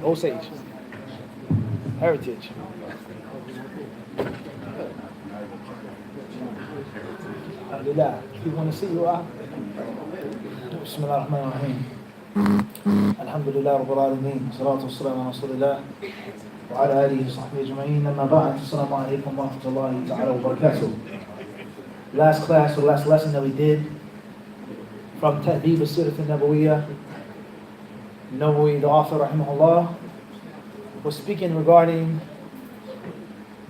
Osage. Heritage. Alhamdulillah. If you want to see you are. Bismillah ar-Rahman ar-Rahim. Alhamdulillah Rabbil Alameen. Salatu wassalamu ala Rasulillah. Wa ala alihi wa sahbihi ajma'in. Amma ba'd. Assalamu alaikum wa rahmatullahi ta'ala wa barakatuh. Last class or last lesson that we did from Ta'deeb al-Sirat al-Nabawiyyah, Nawawi, the author, rahimahullah, was speaking regarding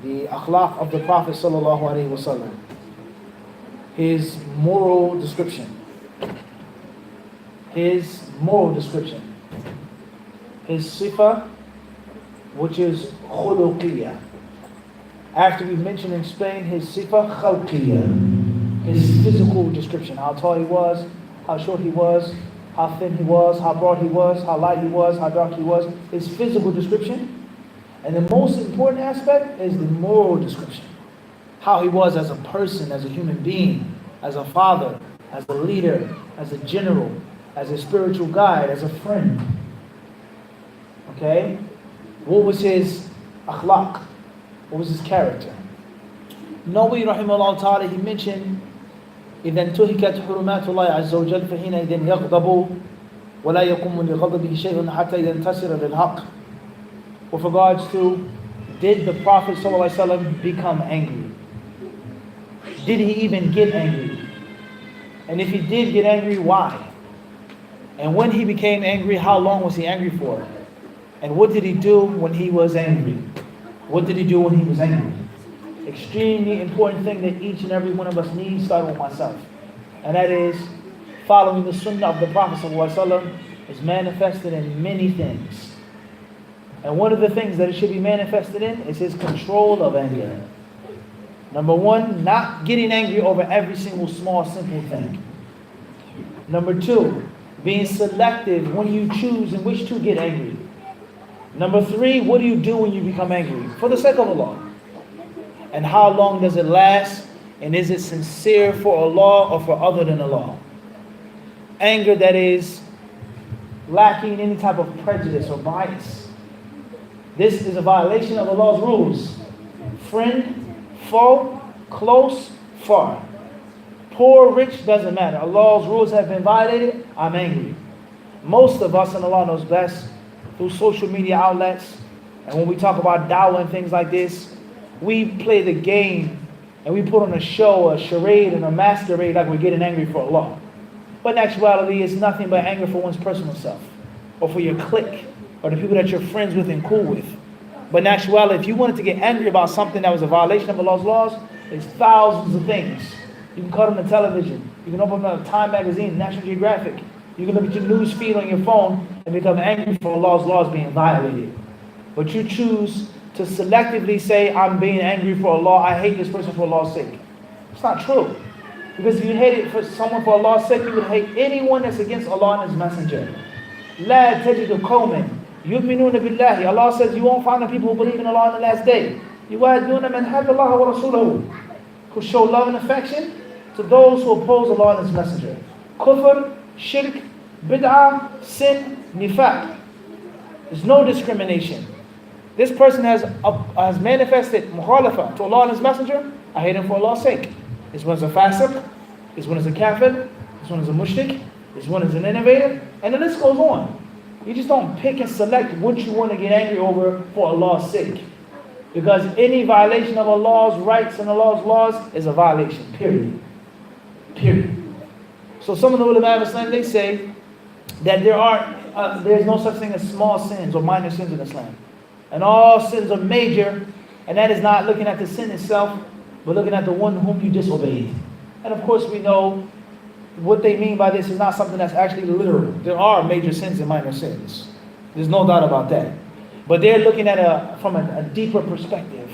the akhlaq of the Prophet sallallahu alaihi wasallam, his moral description, his sifa, which is khuluqiyya. After we mentioned and explained his sifa khalqiyya, his physical description, how tall he was, how short he was, how thin he was, how broad he was, how light he was, how dark he was, his physical description. And the most important aspect is the moral description. How he was as a person, as a human being, as a father, as a leader, as a general, as a spiritual guide, as a friend. Okay? What was his akhlaq? What was his character? Nawawi rahimahullah ta'ala, he mentioned, إذا انتهكت حرمات الله عز وجل فحينئذ يغضب ولا يقوم لغضبه شيء حتى إذا انتصر للحق. With regards to, did the Prophet ﷺ become angry? Did he even get angry? And if he did get angry, why? And when he became angry, how long was he angry for? And what did he do when he was angry? What did he do when he was angry? Extremely important thing that each and every one of us needs, starting with myself. And that is, following the sunnah of the Prophet ﷺ is manifested in many things. And one of the things that it should be manifested in is his control of anger. Number one, not getting angry over every single small, simple thing. Number two, being selective when you choose in which to get angry. Number three, what do you do when you become angry? For the sake of Allah. And how long does it last? And is it sincere for Allah or for other than Allah? Anger that is lacking any type of prejudice or bias. This is a violation of Allah's rules. Friend, foe, close, far. Poor, rich, doesn't matter. Allah's rules have been violated, I'm angry. Most of us, and Allah knows best, through social media outlets, and when we talk about dawah and things like this, we play the game and we put on a show, a charade and a masquerade like we're getting angry for Allah. But in actuality, it's nothing but anger for one's personal self, or for your clique, or the people that you're friends with and cool with. But in actuality, if you wanted to get angry about something that was a violation of Allah's laws, there's thousands of things. You can cut on the television, you can open up Time magazine, National Geographic, you can look at your news feed on your phone and become angry for Allah's laws being violated. But you choose to selectively say, I'm being angry for Allah, I hate this person for Allah's sake. It's not true. Because if you hated for someone for Allah's sake, you would hate anyone that's against Allah and His Messenger. لا تجد قوما يؤمنون بالله. Allah says you won't find the people who believe in Allah on the last day. يوادون من حد الله ورسوله, who show love and affection to those who oppose Allah and His Messenger. Kufr, shirk, bid'ah, sin, nifaq. There's no discrimination. This person has manifested mukhalafa to Allah and His Messenger. I hate him for Allah's sake. This one is a fasiq, this one is a kafir, this one is a mushrik, this one is an innovator, and the list goes on. You just don't pick and select what you want to get angry over for Allah's sake. Because any violation of Allah's rights and Allah's laws is a violation, period. Period. So some of the ulama of Islam, they say that there's no such thing as small sins or minor sins in Islam. And all sins are major, and that is not looking at the sin itself, but looking at the one whom you disobeyed. And of course we know what they mean by this is not something that's actually literal. There are major sins and minor sins. There's no doubt about that. But they're looking at from a deeper perspective.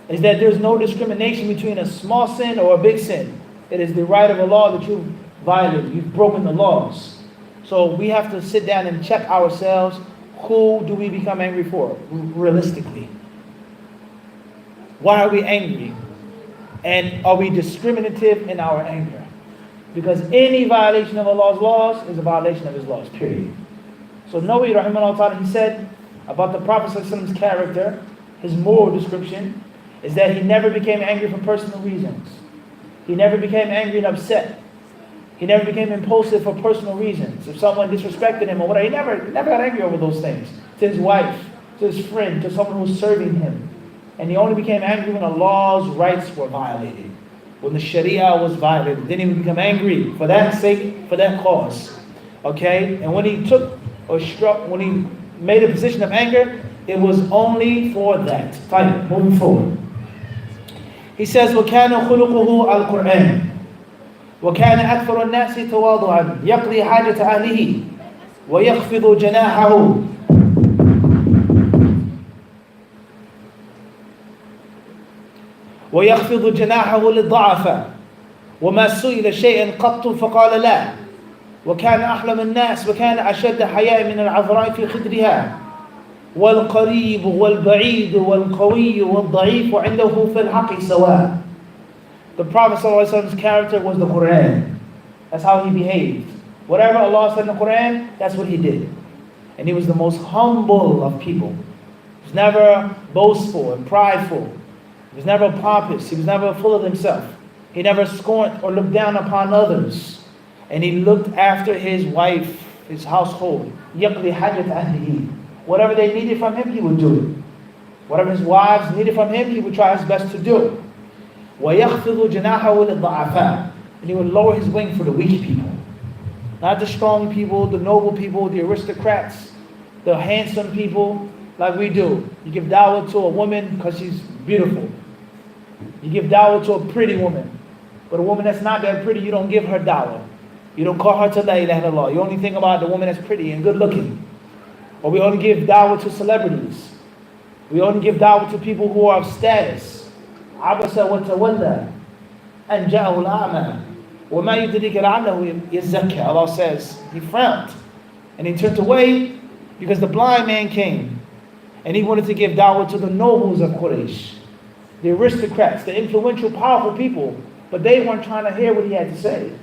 Is that there's no discrimination between a small sin or a big sin. It is the right of Allah that you've violated. You've broken the laws. So we have to sit down and check ourselves. Who do we become angry for, realistically? Why are we angry? And are we discriminative in our anger? Because any violation of Allah's laws is a violation of His laws, period. So Nawawi rahimahullah ta'ala, he said about the Prophet's character, his moral description, is that he never became angry for personal reasons. He never became angry and upset. He never became impulsive for personal reasons. If someone disrespected him or whatever, he never got angry over those things. To his wife, to his friend, to someone who was serving him. And he only became angry when Allah's rights were violated. When the Sharia was violated. Then he would become angry for that sake, for that cause. Okay? And when he took or struck, when he made a position of anger, it was only for that. Fine, moving forward. He says, وَكَانَ خُلُقُهُ الْقُرْآنِ وَكَانَ أَكْثَرُ النَّاسِ تَوَاضُعًا يَقْضِي حَاجَةَ أَهْلِهِ وَيَخْفِضُ جَنَاحَهُ ويخفض جناحه للضعفاء وما سئل شيئا قط فقال لا وكان أحلم الناس وكان أشد حياء من العذراء في خدرها والقريب والبعيد والقوي والضعيف عنده في الحق سواء. The Prophet ﷺ's character was the Quran. That's how he behaved. Whatever Allah said in the Quran, that's what he did. And he was the most humble of people. He was never boastful and prideful. He was never pompous. He was never full of himself. He never scorned or looked down upon others. And he looked after his wife, his household. يَقْضِي حَاجَةَ أَهْلِهِ. Whatever they needed from him, he would do it. Whatever his wives needed from him, he would try his best to do it. وَيَخْفِضُ جَنَاحَهُ لِلضَّعَفَاءِ. And he would lower his wing for the weak people. Not the strong people, the noble people, the aristocrats, the handsome people like we do. You give dawah to a woman because she's beautiful. You give dawah to a pretty woman. But a woman that's not that pretty, you don't give her dawah. You don't call her to la ilaha illallah. You only think about the woman that's pretty and good looking. Or we only give dawah to celebrities. We only give dawah to people who are of status. Abasa wa tawalla an ja'ahu al-a'ma wa ma yudrika la'allahu yazakka. Allah says, he frowned and he turned away because the blind man came and he wanted to give dawah to the nobles of Quraysh, the aristocrats, the influential, powerful people, but they weren't trying to hear what he had to say.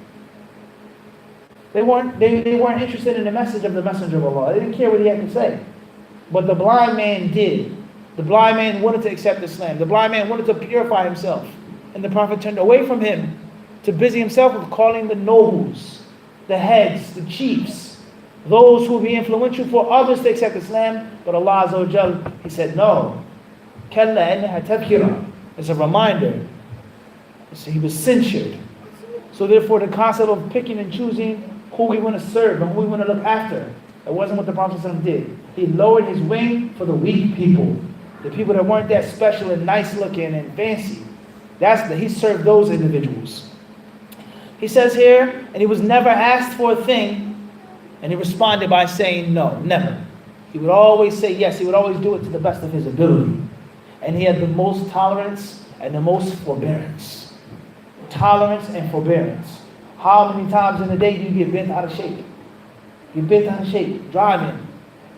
They weren't interested in the message of the Messenger of Allah. They didn't care what he had to say. But the blind man did. The blind man wanted to accept Islam. The blind man wanted to purify himself. And the Prophet turned away from him to busy himself with calling the nobles, the heads, the chiefs, those who would be influential for others to accept Islam. But Allah Azza wa Jal, he said, no. Kalla innaha tadhkira. It's a reminder. So he was censured. So therefore the concept of picking and choosing who we want to serve and who we want to look after, that wasn't what the Prophet did. He lowered his wing for the weak people. The people that weren't that special and nice looking and fancy. He served those individuals. He says here, and he was never asked for a thing, and he responded by saying no, never. He would always say yes. He would always do it to the best of his ability. And he had the most tolerance and the most forbearance. Tolerance and forbearance. How many times in a day do you get bent out of shape? You get bent out of shape driving.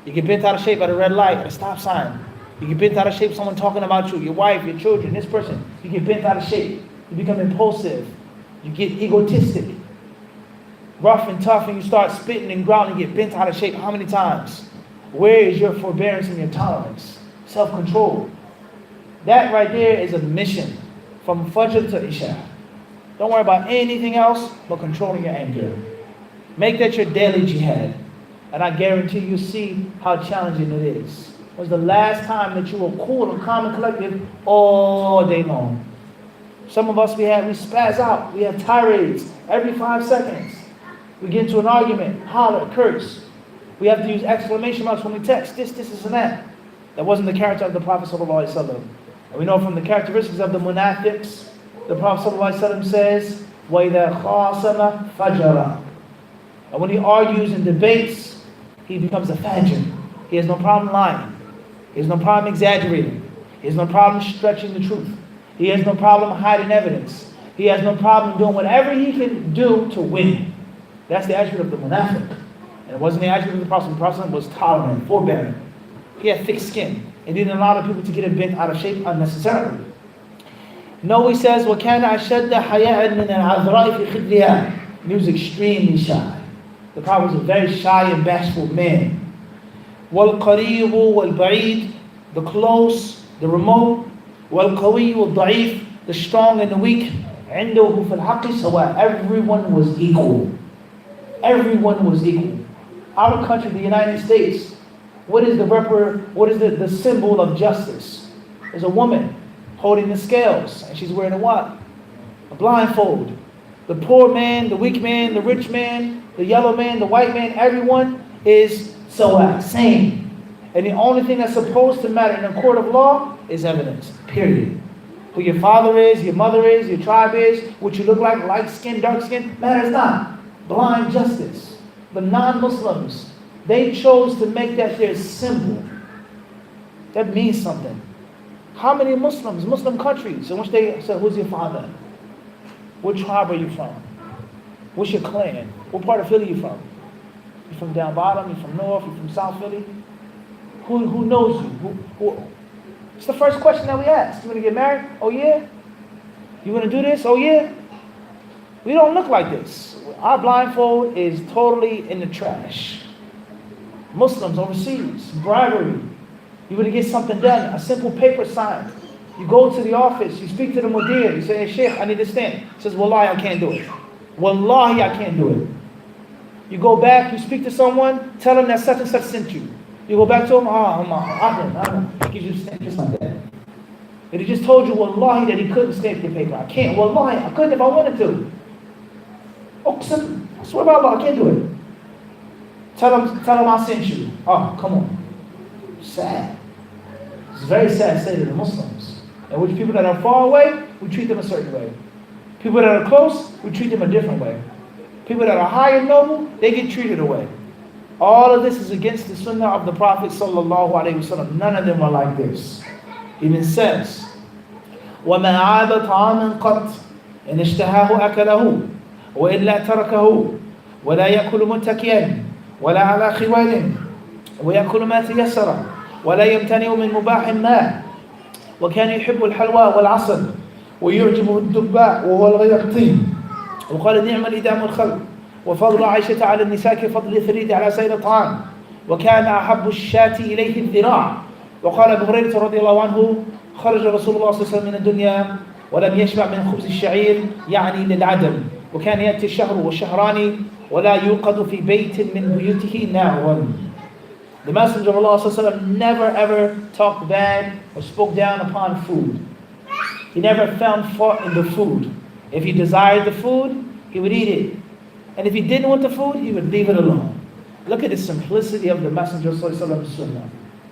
You get bent out of shape at a red light, at a stop sign. You get bent out of shape someone talking about you, your wife, your children, this person. You get bent out of shape. You become impulsive. You get egotistic. Rough and tough, and you start spitting and growling and get bent out of shape. How many times? Where is your forbearance and your tolerance? Self-control. That right there is a mission from Fajr to Isha. Don't worry about anything else but controlling your anger. Make that your daily jihad. And I guarantee you'll see how challenging it is. Was the last time that you were cool and calm and collected all day long? Some of us, we spaz out. We have tirades every 5 seconds. We get into an argument, holler, curse. We have to use exclamation marks when we text. This, and that. That wasn't the character of the Prophet ﷺ. And we know from the characteristics of the munafiqs, the Prophet ﷺ says, وَإِذَا خَاصَمَ فَجَرًا. And when he argues and debates, he becomes a fajr. He has no problem lying. He has no problem exaggerating. He has no problem stretching the truth. He has no problem hiding evidence. He has no problem doing whatever he can do to win. That's the attribute of the munafiq. And it wasn't the attribute of the Prophet. The Prophet was tolerant, forbearing. He had thick skin. He didn't allow the people to get bent out of shape unnecessarily. No, he says, وَكَانَ أَشَدَّ حَيَاءً مِنَ الْعَذْرَاءِ فِي خِدْرِهَا. And he was extremely shy. The Prophet was a very shy and bashful man. وَالْقَرِيبُ وَالْبَعِيدُ, the close, the remote, وَالْقَوِيُّ وَالضَّعِيفُ, the strong and the weak. عِنْدَهُ فِي الْحَقِّ سَوَاء, everyone was equal. Everyone was equal. Our country, the United States, what is the symbol of justice? There's a woman holding the scales, and she's wearing a what? A blindfold. The poor man, the weak man, the rich man, the yellow man, the white man, everyone is same. And the only thing that's supposed to matter in a court of law is evidence, period. Who your father is, your mother is, your tribe is, what you look like, light skin, dark skin, matters not. Blind justice. The non-Muslims, they chose to make that their symbol. That means something. How many Muslims, Muslim countries, in which they say, who's your father? What tribe are you from? What's your clan? What part of Philly are you from? You from down bottom? You from north? You from South Philly? Who knows you? Who? It's the first question that we ask. You want to get married? Oh yeah? You want to do this? Oh yeah? We don't look like this. Our blindfold is totally in the trash. Muslims overseas, bribery. You want to get something done, a simple paper signed. You go to the office, you speak to the Muneer, you say, hey, Sheikh, I need to stand. He says, Wallahi, I can't do it. Wallahi, I can't do it. You go back, you speak to someone, tell them that such and such sent you. You go back to him, he gives you a stamp just like that. And he just told you, Wallahi, that he couldn't stamp your paper. I can't. Wallahi, I couldn't if I wanted to. Oh, I swear by Allah, I can't do it. Tell him I sent you. Oh, come on. Sad. It's a very sad state of the Muslims. And which people that are far away, we treat them a certain way. People that are close, we treat them a different way. People that are high and noble, they get treated away. All of this is against the sunnah of the Prophet sallallahu alaihi wasallam. None of them are like this. Even says, وَمَا عَابَ طَعَامًا قَطْ إِنْ اشْتَهَاهُ أَكَلَهُ وَإِلَّا تَرَكَهُ وَلَا يَأْكُلُ مُتَّكِيًا وَلَا عَلَى خِوَالٍ وَيَأْكُلُ مَا تَيَسَّرَ وَلَا يَمْتَنِعُ مِنْ مُبَاحٍ مَا وَكَانَ يُحِبُّ الْحَلْوَى وَالْعَسَلَ وَيُعْجِبُهُ الدُّبَّاء وَهُوَ الْغَيْرَقْطِينَ وقال نعم الإدام الخلق وفضل عائشة على النساء كفضل الثريد على سائر الطعام وكان أحب الشاة إليه الذراع وقال أبو هريرة رضي الله عنه خرج رسول الله صلى الله عليه وسلم من الدنيا ولم يشبع من خبز الشعير يعني للعدم وكان يأتي الشهر والشهران ولا يوقد في بيت من بيوته نار. The Messenger of Allah صلى الله عليه وسلم never ever talked bad or spoke down upon food. He never found fault in the food. If he desired the food, he would eat it. And if he didn't want the food, he would leave it alone. Look at the simplicity of the Messenger of Sunnah.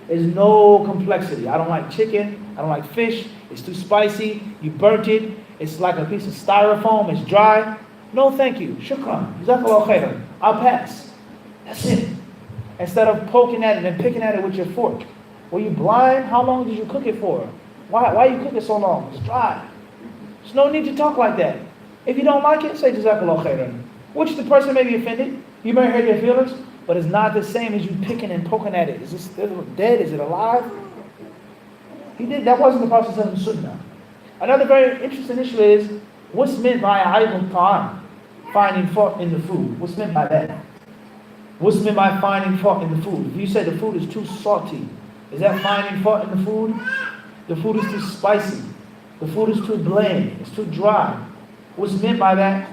There's no complexity. I don't like chicken. I don't like fish. It's too spicy. You burnt it. It's like a piece of styrofoam. It's dry. No, thank you. Shukran. Jazakallah khairan. I'll pass. That's it. Instead of poking at it and picking at it with your fork. Were you blind? How long did you cook it for? Why you cook it so long? It's dry. There's no need to talk like that. If you don't like it, say Jazakallah khairan. Which the person may be offended. You may hurt their feelings, but it's not the same as you picking and poking at it. Is this dead? Is it alive? He did. That wasn't the Prophet's sunnah. Another very interesting issue is what's meant by aibul ta'am, finding fault in the food. What's meant by that? What's meant by finding fault in the food? If you say the food is too salty, is that finding fault in the food? The food is too spicy. The food is too bland. It's too dry. What's meant by that?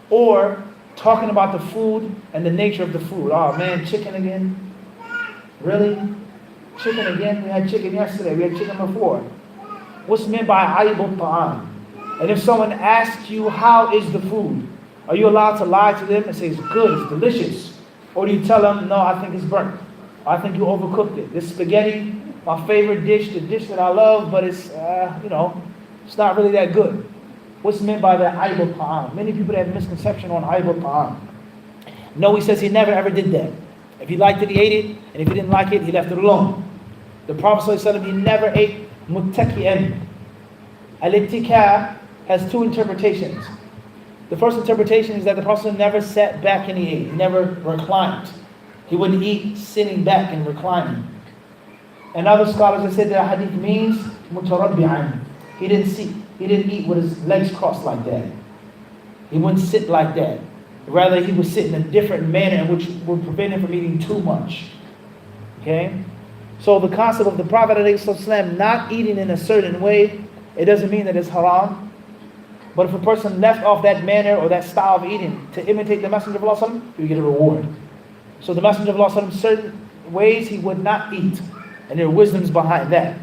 Or talking about the food and the nature of the food. Oh man, chicken again? Really? Chicken again? We had chicken yesterday. We had chicken before. What's meant by aibul ta'am? And if someone asks you, how is the food? Are you allowed to lie to them and say, it's good, it's delicious? Or do you tell them, no, I think it's burnt. I think you overcooked it. This spaghetti, my favorite dish, the dish that I love, but it's, it's not really that good. What's meant by that aibul ta'am? Many people have a misconception on aibul ta'am. No, he says he never ever did that. If he liked it, he ate it. And if he didn't like it, he left it alone. The Prophet ﷺ, he never ate muttaki'an. Al-ittika has two interpretations. The first interpretation is that the Prophet never sat back and he ate. He never reclined. He wouldn't eat sitting back and reclining. And other scholars have said that hadith means mutarabbi'an. He didn't sit. He didn't eat with his legs crossed like that. He wouldn't sit like that. Rather, he would sit in a different manner which would prevent him from eating too much. Okay? So the concept of the Prophet ﷺ not eating in a certain way, it doesn't mean that it's haram. But if a person left off that manner or that style of eating to imitate the Messenger of Allah, you get a reward. So the Messenger of Allah, certain ways he would not eat. And there are wisdoms behind that.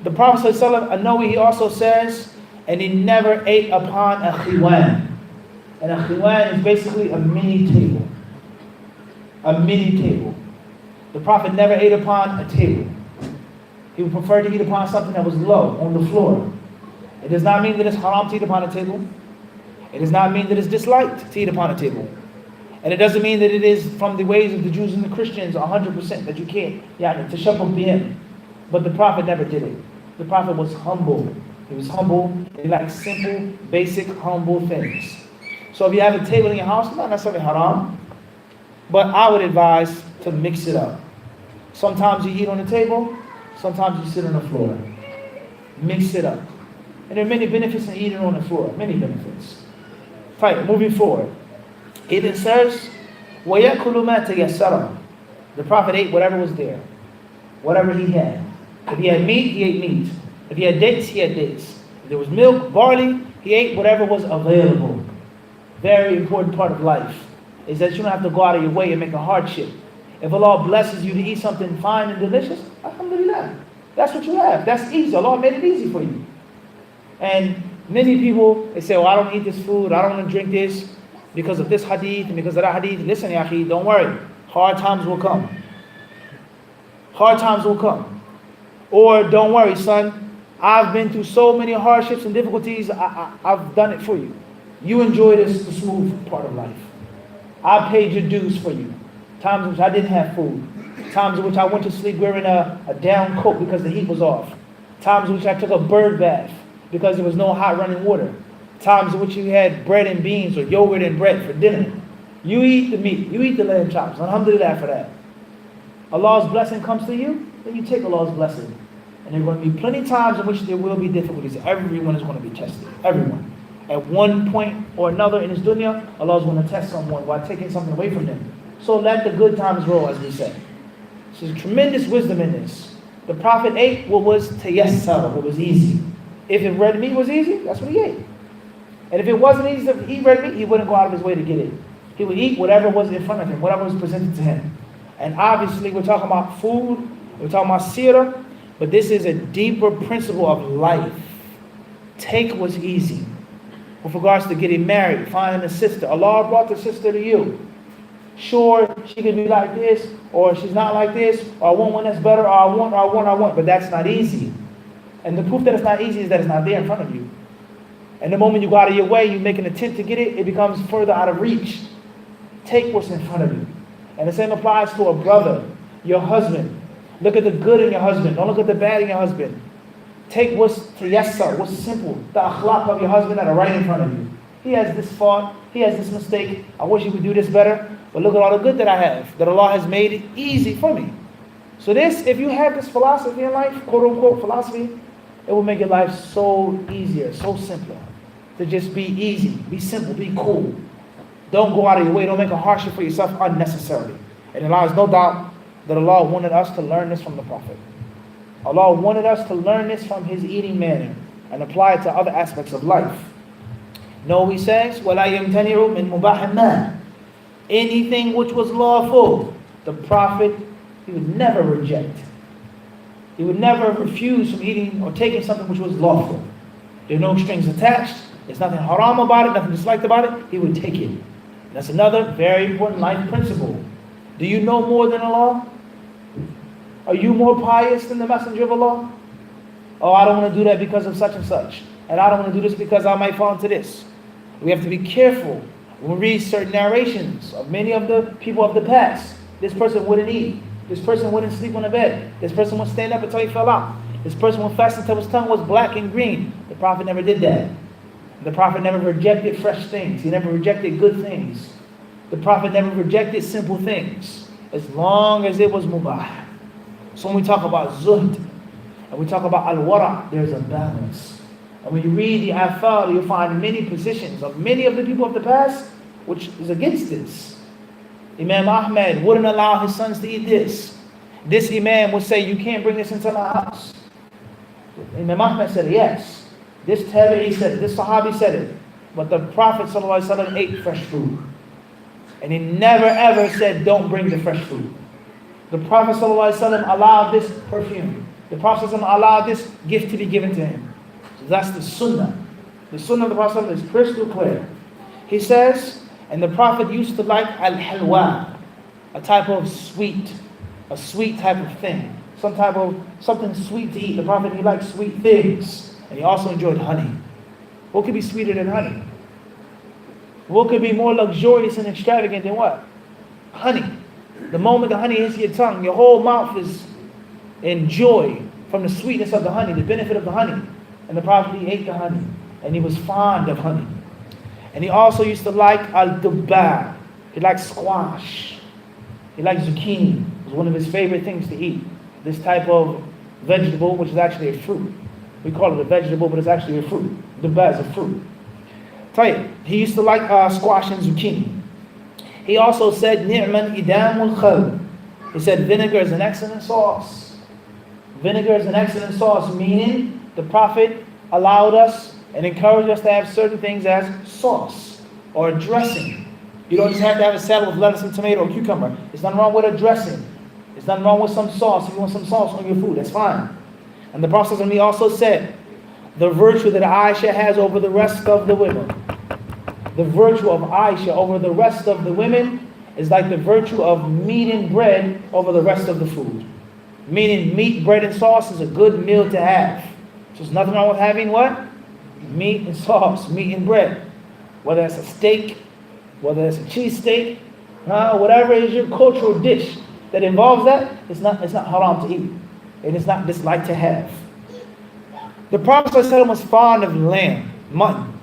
The Prophet ﷺ, he also says, and he never ate upon a khiwan. And a khiwan is basically a mini table. A mini table. The Prophet never ate upon a table. He would prefer to eat upon something that was low, on the floor. It does not mean that it's haram to eat upon a table. It does not mean that it's disliked to eat upon a table. And it doesn't mean that it is from the ways of the Jews and the Christians 100% that you can't, to shuffle him. But the Prophet never did it. The Prophet was humble. He was humble. He liked simple, basic, humble things. So if you have a table in your house, it's not necessarily haram. But I would advise to mix it up. Sometimes you eat on the table. Sometimes you sit on the floor. Mix it up. And there are many benefits in eating on the floor. Many benefits. Right, moving forward. It then says, وَيَأْكُلُ مَا تَيَسَّرَ. The Prophet ate whatever was there. Whatever he had. If he had meat, he ate meat. If he had dates, he had dates. If there was milk, barley, he ate whatever was available. Very important part of life is that you don't have to go out of your way and make a hardship. If Allah blesses you to eat something fine and delicious, alhamdulillah. That's what you have. That's easy. Allah made it easy for you. And many people, they say, I don't eat this food, I don't want to drink this because of this hadith and because of that hadith. Listen, ya akhi, don't worry. Hard times will come. Hard times will come. Or don't worry, son. I've been through so many hardships and difficulties. I've done it for you. You enjoy the smooth part of life. I paid your dues for you. Times in which I didn't have food. Times in which I went to sleep wearing a down coat because the heat was off. Times in which I took a bird bath because there was no hot running water. Times in which you had bread and beans or yogurt and bread for dinner. You eat the meat. You eat the lamb chops. Alhamdulillah for that. Allah's blessing comes to you, then you take Allah's blessing. And there are going to be plenty of times in which there will be difficulties. Everyone is going to be tested. Everyone. At one point or another in this dunya, Allah is going to test someone while taking something away from them. So let the good times roll, as we say. There's tremendous wisdom in this. The Prophet ate what was tayassar, what was easy. If red meat was easy, that's what he ate. And if it wasn't easy to eat red meat, he wouldn't go out of his way to get it. He would eat whatever was in front of him, whatever was presented to him. And obviously we're talking about food, we're talking about seerah, but this is a deeper principle of life. Take what's easy. With regards to getting married, finding a sister. Allah brought the sister to you. Sure, she could be like this, or she's not like this, or I want one that's better, or I want, but that's not easy. And the proof that it's not easy is that it's not there in front of you. And the moment you go out of your way, you make an attempt to get it, it becomes further out of reach. Take what's in front of you. And the same applies to a brother, your husband. Look at the good in your husband. Don't look at the bad in your husband. Take what's tayassar, what's simple, the akhlaq of your husband that are right in front of you. He has this fault, he has this mistake, I wish he would do this better, but look at all the good that I have, that Allah has made it easy for me. So this, if you have this philosophy in life, quote unquote philosophy, it will make your life so easier, so simpler. To just be easy, be simple, be cool. Don't go out of your way, don't make a hardship for yourself unnecessarily. And Allah has no doubt that Allah wanted us to learn this from the Prophet. Allah wanted us to learn this from his eating manner and apply it to other aspects of life. No, he says, وَلَا يَمْتَنِعُ مِنْ مُبَاحٍ مَا. Anything which was lawful, the Prophet, he would never reject. He would never refuse from eating or taking something which was lawful. There are no strings attached. There's nothing haram about it, nothing disliked about it. He would take it. That's another very important life principle. Do you know more than Allah? Are you more pious than the Messenger of Allah? Oh, I don't want to do that because of such and such. And I don't want to do this because I might fall into this. We have to be careful when we read certain narrations of many of the people of the past. This person wouldn't eat. This person wouldn't sleep on the bed. This person would stand up until he fell out. This person would fast until his tongue was black and green. The Prophet never did that. The Prophet never rejected fresh things. He never rejected good things. The Prophet never rejected simple things, as long as it was mubah. So when we talk about zuhd, and we talk about al-wara, there's a balance. And when you read the afal, you'll find many positions of many of the people of the past, which is against this. Imam Ahmed wouldn't allow his sons to eat this. this Imam would say, you can't bring this into my house. Imam Ahmed said, yes. This Tabi'i said it. This Sahabi said it. But the Prophet ﷺ ate fresh food. And he never ever said, don't bring the fresh food. The Prophet ﷺ allowed this perfume. The Prophet ﷺ allowed this gift to be given to him. So that's the Sunnah. The Sunnah of the Prophet ﷺ is crystal clear. He says, and the Prophet used to like al-halwa, a type of sweet, a sweet type of thing. Something sweet to eat. The Prophet, he liked sweet things. And he also enjoyed honey. What could be sweeter than honey? What could be more luxurious and extravagant than what? Honey. The moment the honey hits your tongue, your whole mouth is in joy from the sweetness of the honey, the benefit of the honey. And the Prophet, he ate the honey. And he was fond of honey. And he also used to like al-dubba. He liked squash. He liked zucchini. It was one of his favorite things to eat. This type of vegetable, which is actually a fruit. We call it a vegetable, but it's actually a fruit. Dubba is a fruit. He used to like squash and zucchini. He also said, ni'man idamul khal. He said, vinegar is an excellent sauce. Vinegar is an excellent sauce, meaning the Prophet allowed us and encouraged us to have certain things as sauce or a dressing. You don't just have to have a salad with lettuce and tomato or cucumber. There's nothing wrong with a dressing. There's nothing wrong with some sauce. If you want some sauce on your food, that's fine. And the Prophet also said, the virtue that Aisha has over the rest of the women, the virtue of Aisha over the rest of the women is like the virtue of meat and bread over the rest of the food. Meaning meat, bread, and sauce is a good meal to have. So there's nothing wrong with having what? Meat and sauce, meat and bread. Whether it's a steak, whether it's a cheese steak, whatever is your cultural dish that involves that, it's not haram to eat. And it's not disliked to have. The Prophet ﷺ was fond of lamb, mutton.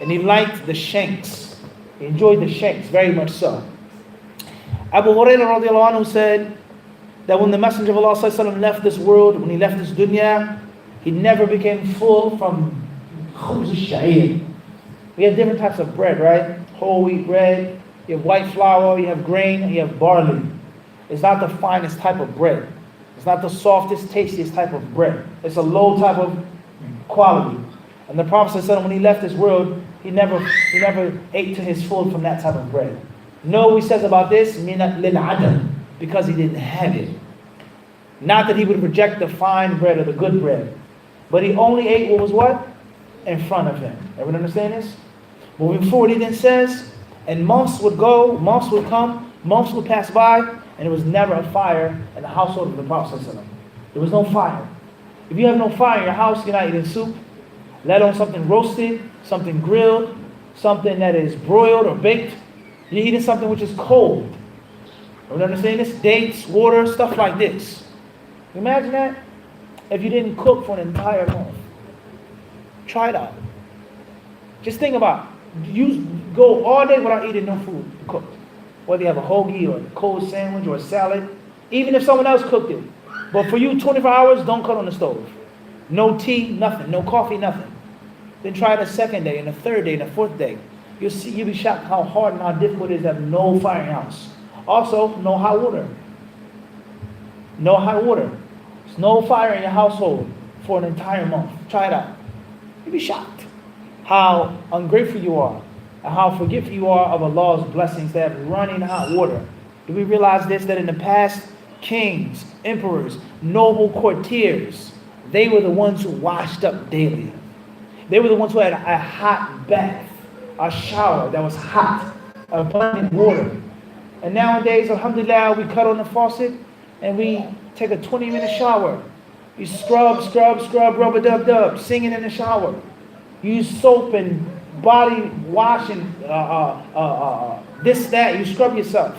And he liked the shanks. He enjoyed the shanks very much so. Abu Hurairah radiallahu anhu said that when the Messenger of Allah ﷺ left this world, when he left this dunya, he never became full from khubz al-sha'ir. We have different types of bread, right? Whole wheat bread, you have white flour, you have grain, and you have barley. It's not the finest type of bread. It's not the softest, tastiest type of bread. It's a low type of quality. And the Prophet ﷺ, when he left this world, he never ate to his full from that type of bread. No, he says about this, minat lil adam, because he didn't have it. Not that he would reject the fine bread or the good bread, but he only ate what was what? In front of him. Everyone understand this? Moving forward, he then says, and months would go, months would come, months would pass by, and there was never a fire in the household of the Prophet ﷺ. There was no fire. If you have no fire in your house, you're not eating soup, let alone something roasted, something grilled, something that is broiled or baked. You're eating something which is cold. You understand this? Dates, water, stuff like this. Imagine that if you didn't cook for an entire month. Try it out. Just think about it. You go all day without eating no food cooked. Whether you have a hoagie or a cold sandwich or a salad. Even if someone else cooked it. But for you, 24 hours, don't cut on the stove. No tea, nothing. No coffee, nothing. Then try it a second day, and a third day, and a fourth day. You'll be shocked how hard and how difficult it is to have no fire in your house. Also, no hot water. No hot water. There's no fire in your household for an entire month. Try it out. You'll be shocked how ungrateful you are and how forgetful you are of Allah's blessings to have running hot water. Do we realize this, that in the past, kings, emperors, noble courtiers, they were the ones who washed up daily. They were the ones who had a hot bath, a shower that was hot, abundant water. And nowadays, alhamdulillah, we cut on the faucet and we take a 20-minute shower. You scrub, rub-a-dub-dub, singing in the shower. You use soap and body wash and this, that. You scrub yourself.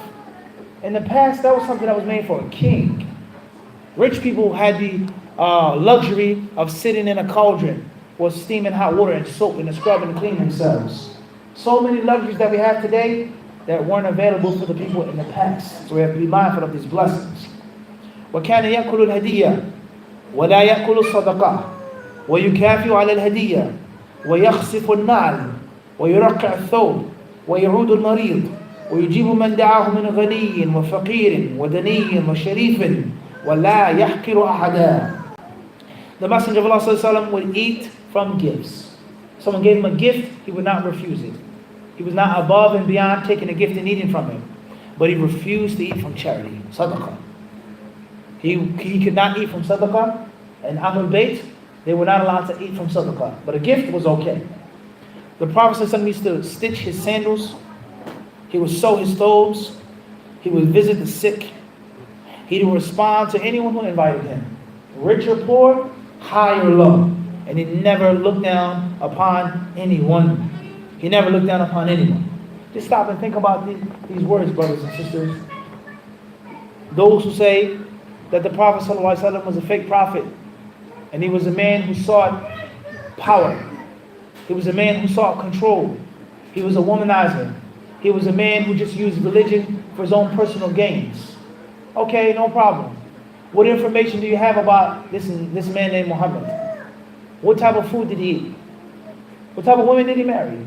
In the past, that was something that was made for a king. Rich people had the luxury of sitting in a cauldron with steaming hot water and soap and scrubbing and cleaning themselves. So many luxuries that we have today that weren't available for the people in the past. So we have to be mindful of these blessings. وَكَانَ يَأْكُلُ الْهَدِيَّةِ وَلَا يَأْكُلُ الصَّدَقَةِ وَيُكَافِئُ عَلَى الْهَدِيَّةِ وَيَخْسِفُ النَّعْلِ وَيُرَقِّعُ الثَّوْبِ وَيَعُودُ الْمَرِيضِ ويجيب من دعاه من غني وفقير ودني وشريف ولا يحقر أحدا. The Messenger of Allah sallallahu alaihi wasallam would eat from gifts. Someone gave him a gift, he would not refuse it. He was not above and beyond taking a gift and eating from him. But he refused to eat from charity, sadaqah. He could not eat from sadaqah, and Ahlul Bayt, they were not allowed to eat from sadaqah. But a gift was okay. The Prophet ﷺ used to stitch his sandals. He would sew his clothes. He would visit the sick. He would respond to anyone who invited him, rich or poor, high or low. And he never looked down upon anyone. He never looked down upon anyone. Just stop and think about these words, brothers and sisters. Those who say that the Prophet ﷺ was a fake prophet, and he was a man who sought power. He was a man who sought control. He was a womanizer. He was a man who just used religion for his own personal gains. Okay, no problem. What information do you have about this man named Muhammad? What type of food did he eat? What type of women did he marry?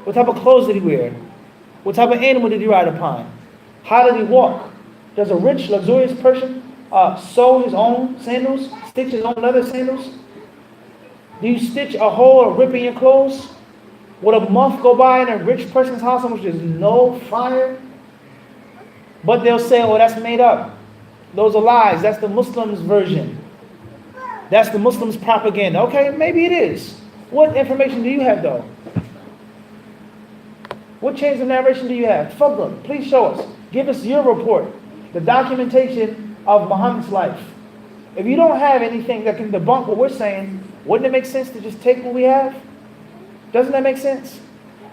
What type of clothes did he wear? What type of animal did he ride upon? How did he walk? Does a rich, luxurious person sew his own sandals? Stitch his own leather sandals? Do you stitch a hole or rip in your clothes? Would a month go by in a rich person's house in which there's no fire? But they'll say, oh, that's made up. Those are lies. That's the Muslims' version. That's the Muslims' propaganda. Okay, maybe it is. What information do you have, though? What chains of narration do you have? Tfaddal, please show us. Give us your report, the documentation of Muhammad's life. If you don't have anything that can debunk what we're saying, wouldn't it make sense to just take what we have? Doesn't that make sense?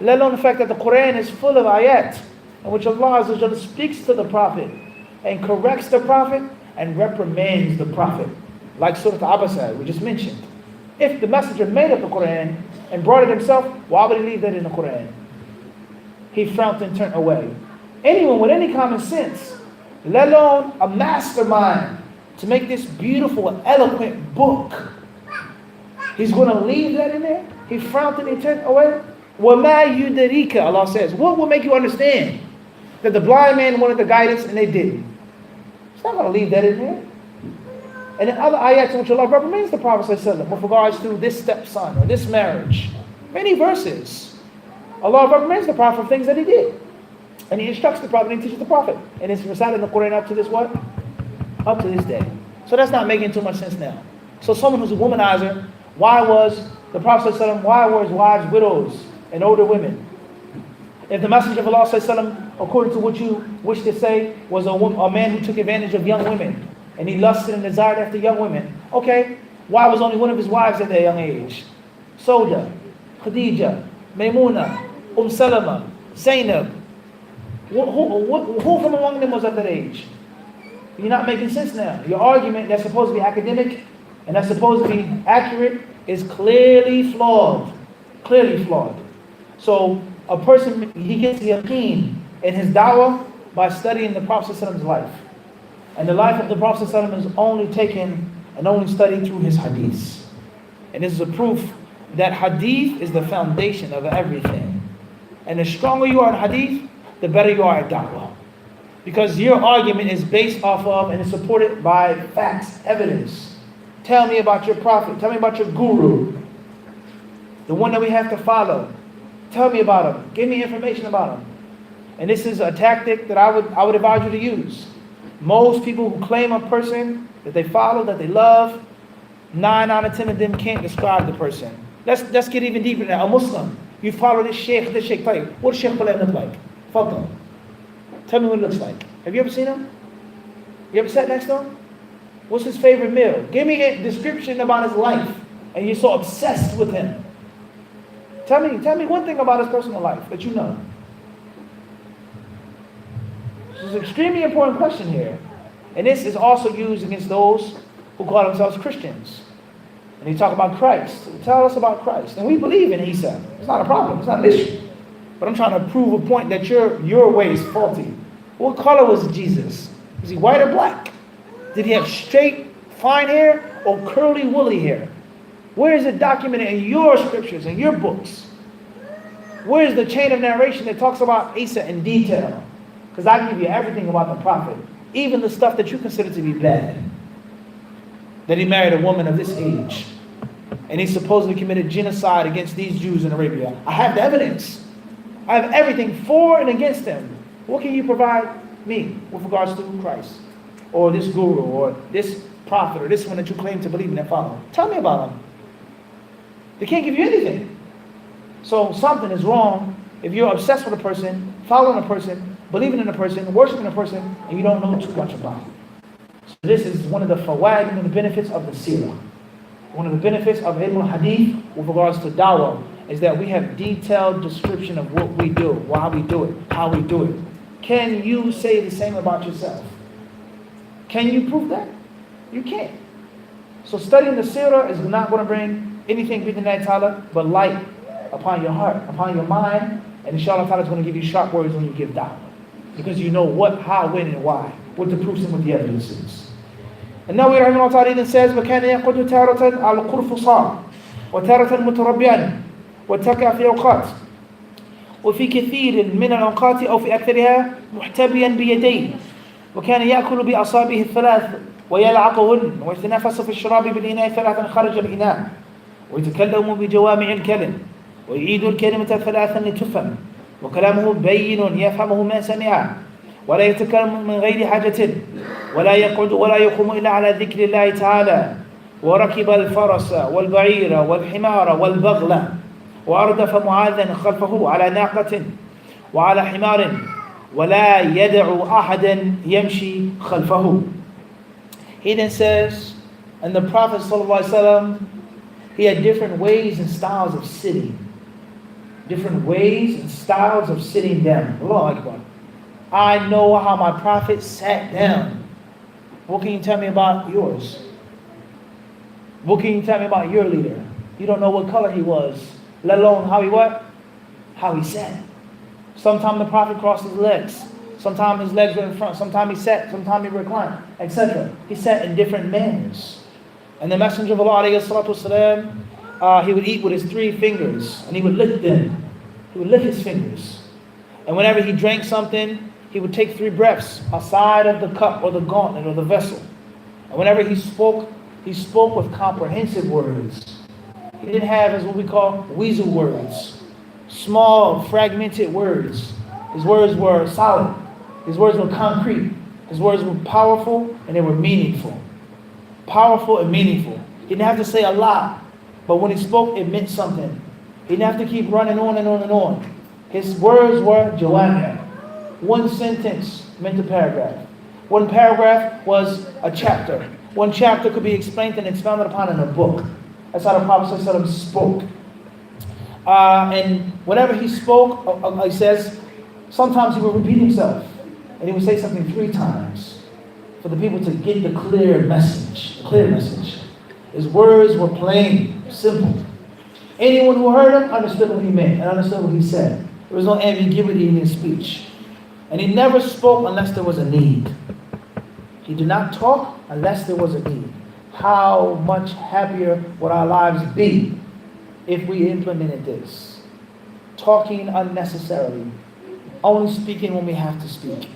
Let alone the fact that the Quran is full of ayat in which Allah Azza wa Jalla speaks to the Prophet and corrects the Prophet and reprimands the Prophet. Like Surah Abasa, we just mentioned. If the Messenger made up the Quran and brought it himself, why would he leave that in the Quran? He frowned and turned away. Anyone with any common sense, let alone a mastermind, to make this beautiful, eloquent book, he's going to leave that in there? He frowned and he turned away. وَمَا يُدْرِيكَ, Allah says. What will make you understand that the blind man wanted the guidance and they didn't? He's not going to leave that in there. And in other ayats in which Allah reprimands the Prophet ﷺ with regards to this stepson or this marriage, many verses, Allah reprimands the Prophet for things that he did. And he instructs the Prophet and he teaches the Prophet. And it's recited in the Quran up to this what? Up to this day. So that's not making too much sense now. So someone who's a womanizer, why was the Prophet ﷺ, why were his wives widows and older women? If the Messenger of Allah ﷺ, according to what you wish to say, was a man who took advantage of young women, and he lusted and desired after young women, okay, why was only one of his wives at that young age? Sauda, Khadija, Maymuna, Salama, Zainab. Who from among them was at that age? You're not making sense now. Your argument that's supposed to be academic and that's supposed to be accurate is clearly flawed. Clearly flawed. So a person, he gets yaqeen in his da'wah by studying the Prophet's life. And the life of the Prophet is only taken and only studied through his hadith. And this is a proof that hadith is the foundation of everything. And the stronger you are in hadith, the better you are at da'wah. Because your argument is based off of and is supported by facts, evidence. Tell me about your prophet. Tell me about your guru. The one that we have to follow. Tell me about him. Give me information about him. And this is a tactic that I would advise you to use. Most people who claim a person that they follow, that they love, 9 out of 10 of them can't describe the person. Let's get even deeper than that. A Muslim, you follow this sheikh. What does Sheikh Fulan look like? Fadl. Tell me what it looks like. Have you ever seen him? You ever sat next to him? What's his favorite meal? Give me a description about his life. And you're so obsessed with him. Tell me one thing about his personal life that you know. This is an extremely important question here. And this is also used against those who call themselves Christians. And they talk about Christ. Tell us about Christ. And we believe in Isa. It's not a problem. It's not an issue. But I'm trying to prove a point that your way is faulty. What color was Jesus? Was he white or black? Did he have straight, fine hair or curly, woolly hair? Where is it documented in your scriptures, in your books? Where's the chain of narration that talks about Isa in detail? Because I give you everything about the Prophet, even the stuff that you consider to be bad. That he married a woman of this age, and he supposedly committed genocide against these Jews in Arabia. I have the evidence. I have everything for and against him. What can you provide me with regards to Christ, or this guru, or this prophet, or this one that you claim to believe in and follow? Tell me about him. They can't give you anything. So something is wrong if you're obsessed with a person, following a person, believing in a person, worshiping a person, and you don't know too much about it. So this is one of the fawaid, one of the benefits of the seerah. One of the benefits of ilm al-hadith with regards to dawah is that we have detailed description of what we do, why we do it, how we do it. Can you say the same about yourself? Can you prove that? You can't. So studying the seerah is not going to bring anything within that ta'ala but light upon your heart, upon your mind, and inshallah ta'ala is going to give you sharp words when you give da'wah. Because you know what, how, when, and why, what the proofs and what the evidence is. And now Rahimahullah ta'ala even says, وَكَانَ يَقُدُ تَارَةً عَلَى الْقُرْفُصَارِ وَتَارَةً مُتَرَبِّيًا وَتَقَعْ فِي أَوْقَاتٍ وفي كثير من الأوقات أو في أكثرها محتبيا بيديه وكان يأكل بأصابعه الثلاث ويلعقهن ويتنافس في الشراب بالإناء ثلاثا خرج الإناء ويتكلم بجوامع الكلم ويعيد الكلمة ثلاثا لتفهم وكلامه بين يفهمه ما سمع ولا يتكلم من غير حاجة ولا يقعد ولا يقوم إلا على ذكر الله تعالى وركب الفرس والبعير والحمار والبغل وأردف معاذا خلفه على ناقة وعلى حمار ولا يدع أحدا يمشي خلفه. He then says, and the Prophet ﷺ, he had different ways and styles of sitting. Different ways and styles of sitting down. Allahu Akbar. I know how my Prophet sat down. What can you tell me about yours? What can you tell me about your leader? You don't know what color he was, let alone how he what? How he sat. Sometimes the Prophet crossed his legs. Sometimes his legs were in front. Sometimes he sat. Sometimes he reclined, etc. He sat in different manners. And the Messenger of Allah, والسلام, he would eat with his 3 fingers, and he would lick them. He would lick his fingers. And whenever he drank something, he would take 3 breaths outside of the cup or the gauntlet or the vessel. And whenever he spoke with comprehensive words. He didn't have as what we call weasel words, small, fragmented words. His words were solid. His words were concrete. His words were powerful and they were meaningful. Powerful and meaningful. He didn't have to say a lot, but when he spoke, it meant something. He didn't have to keep running on and on and on. His words were jawami'. One sentence meant a paragraph. One paragraph was a chapter. One chapter could be explained and expounded upon in a book. That's how the Prophet ﷺ spoke. And whenever he spoke, he says, sometimes he would repeat himself. And he would say something 3 times for the people to get the clear message. The clear message. His words were plain, simple. Anyone who heard him understood what he meant and understood what he said. There was no ambiguity in his speech. And he never spoke unless there was a need. He did not talk unless there was a need. How much happier would our lives be if we implemented this? Talking unnecessarily. Only speaking when we have to speak.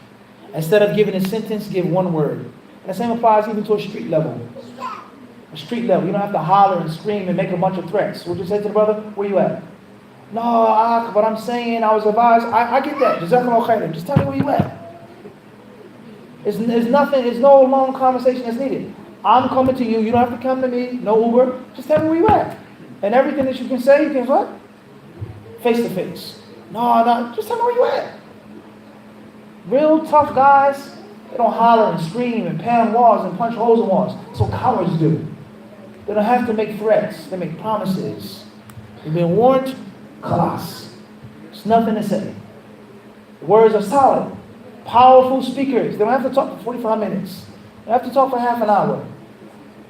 Instead of giving a sentence, give 1 word. And the same applies even to a street level. A street level. You don't have to holler and scream and make a bunch of threats. Would you say to the brother, where you at? No, but I'm saying I was advised. I get that. Jazakallahu khairan. Just tell me where you at. It's nothing. There's no long conversation that's needed. I'm coming to you. You don't have to come to me. No Uber. Just tell me where you at. And everything that you can say, you can what? Face to face. No. Just tell me where you at. Real tough guys, they don't holler and scream and pound walls and punch holes in walls. That's what cowards do. They don't have to make threats. They make promises. You've been warned. Khalas. There's nothing to say. The words are solid. Powerful speakers. They don't have to talk for 45 minutes. They have to talk for half an hour.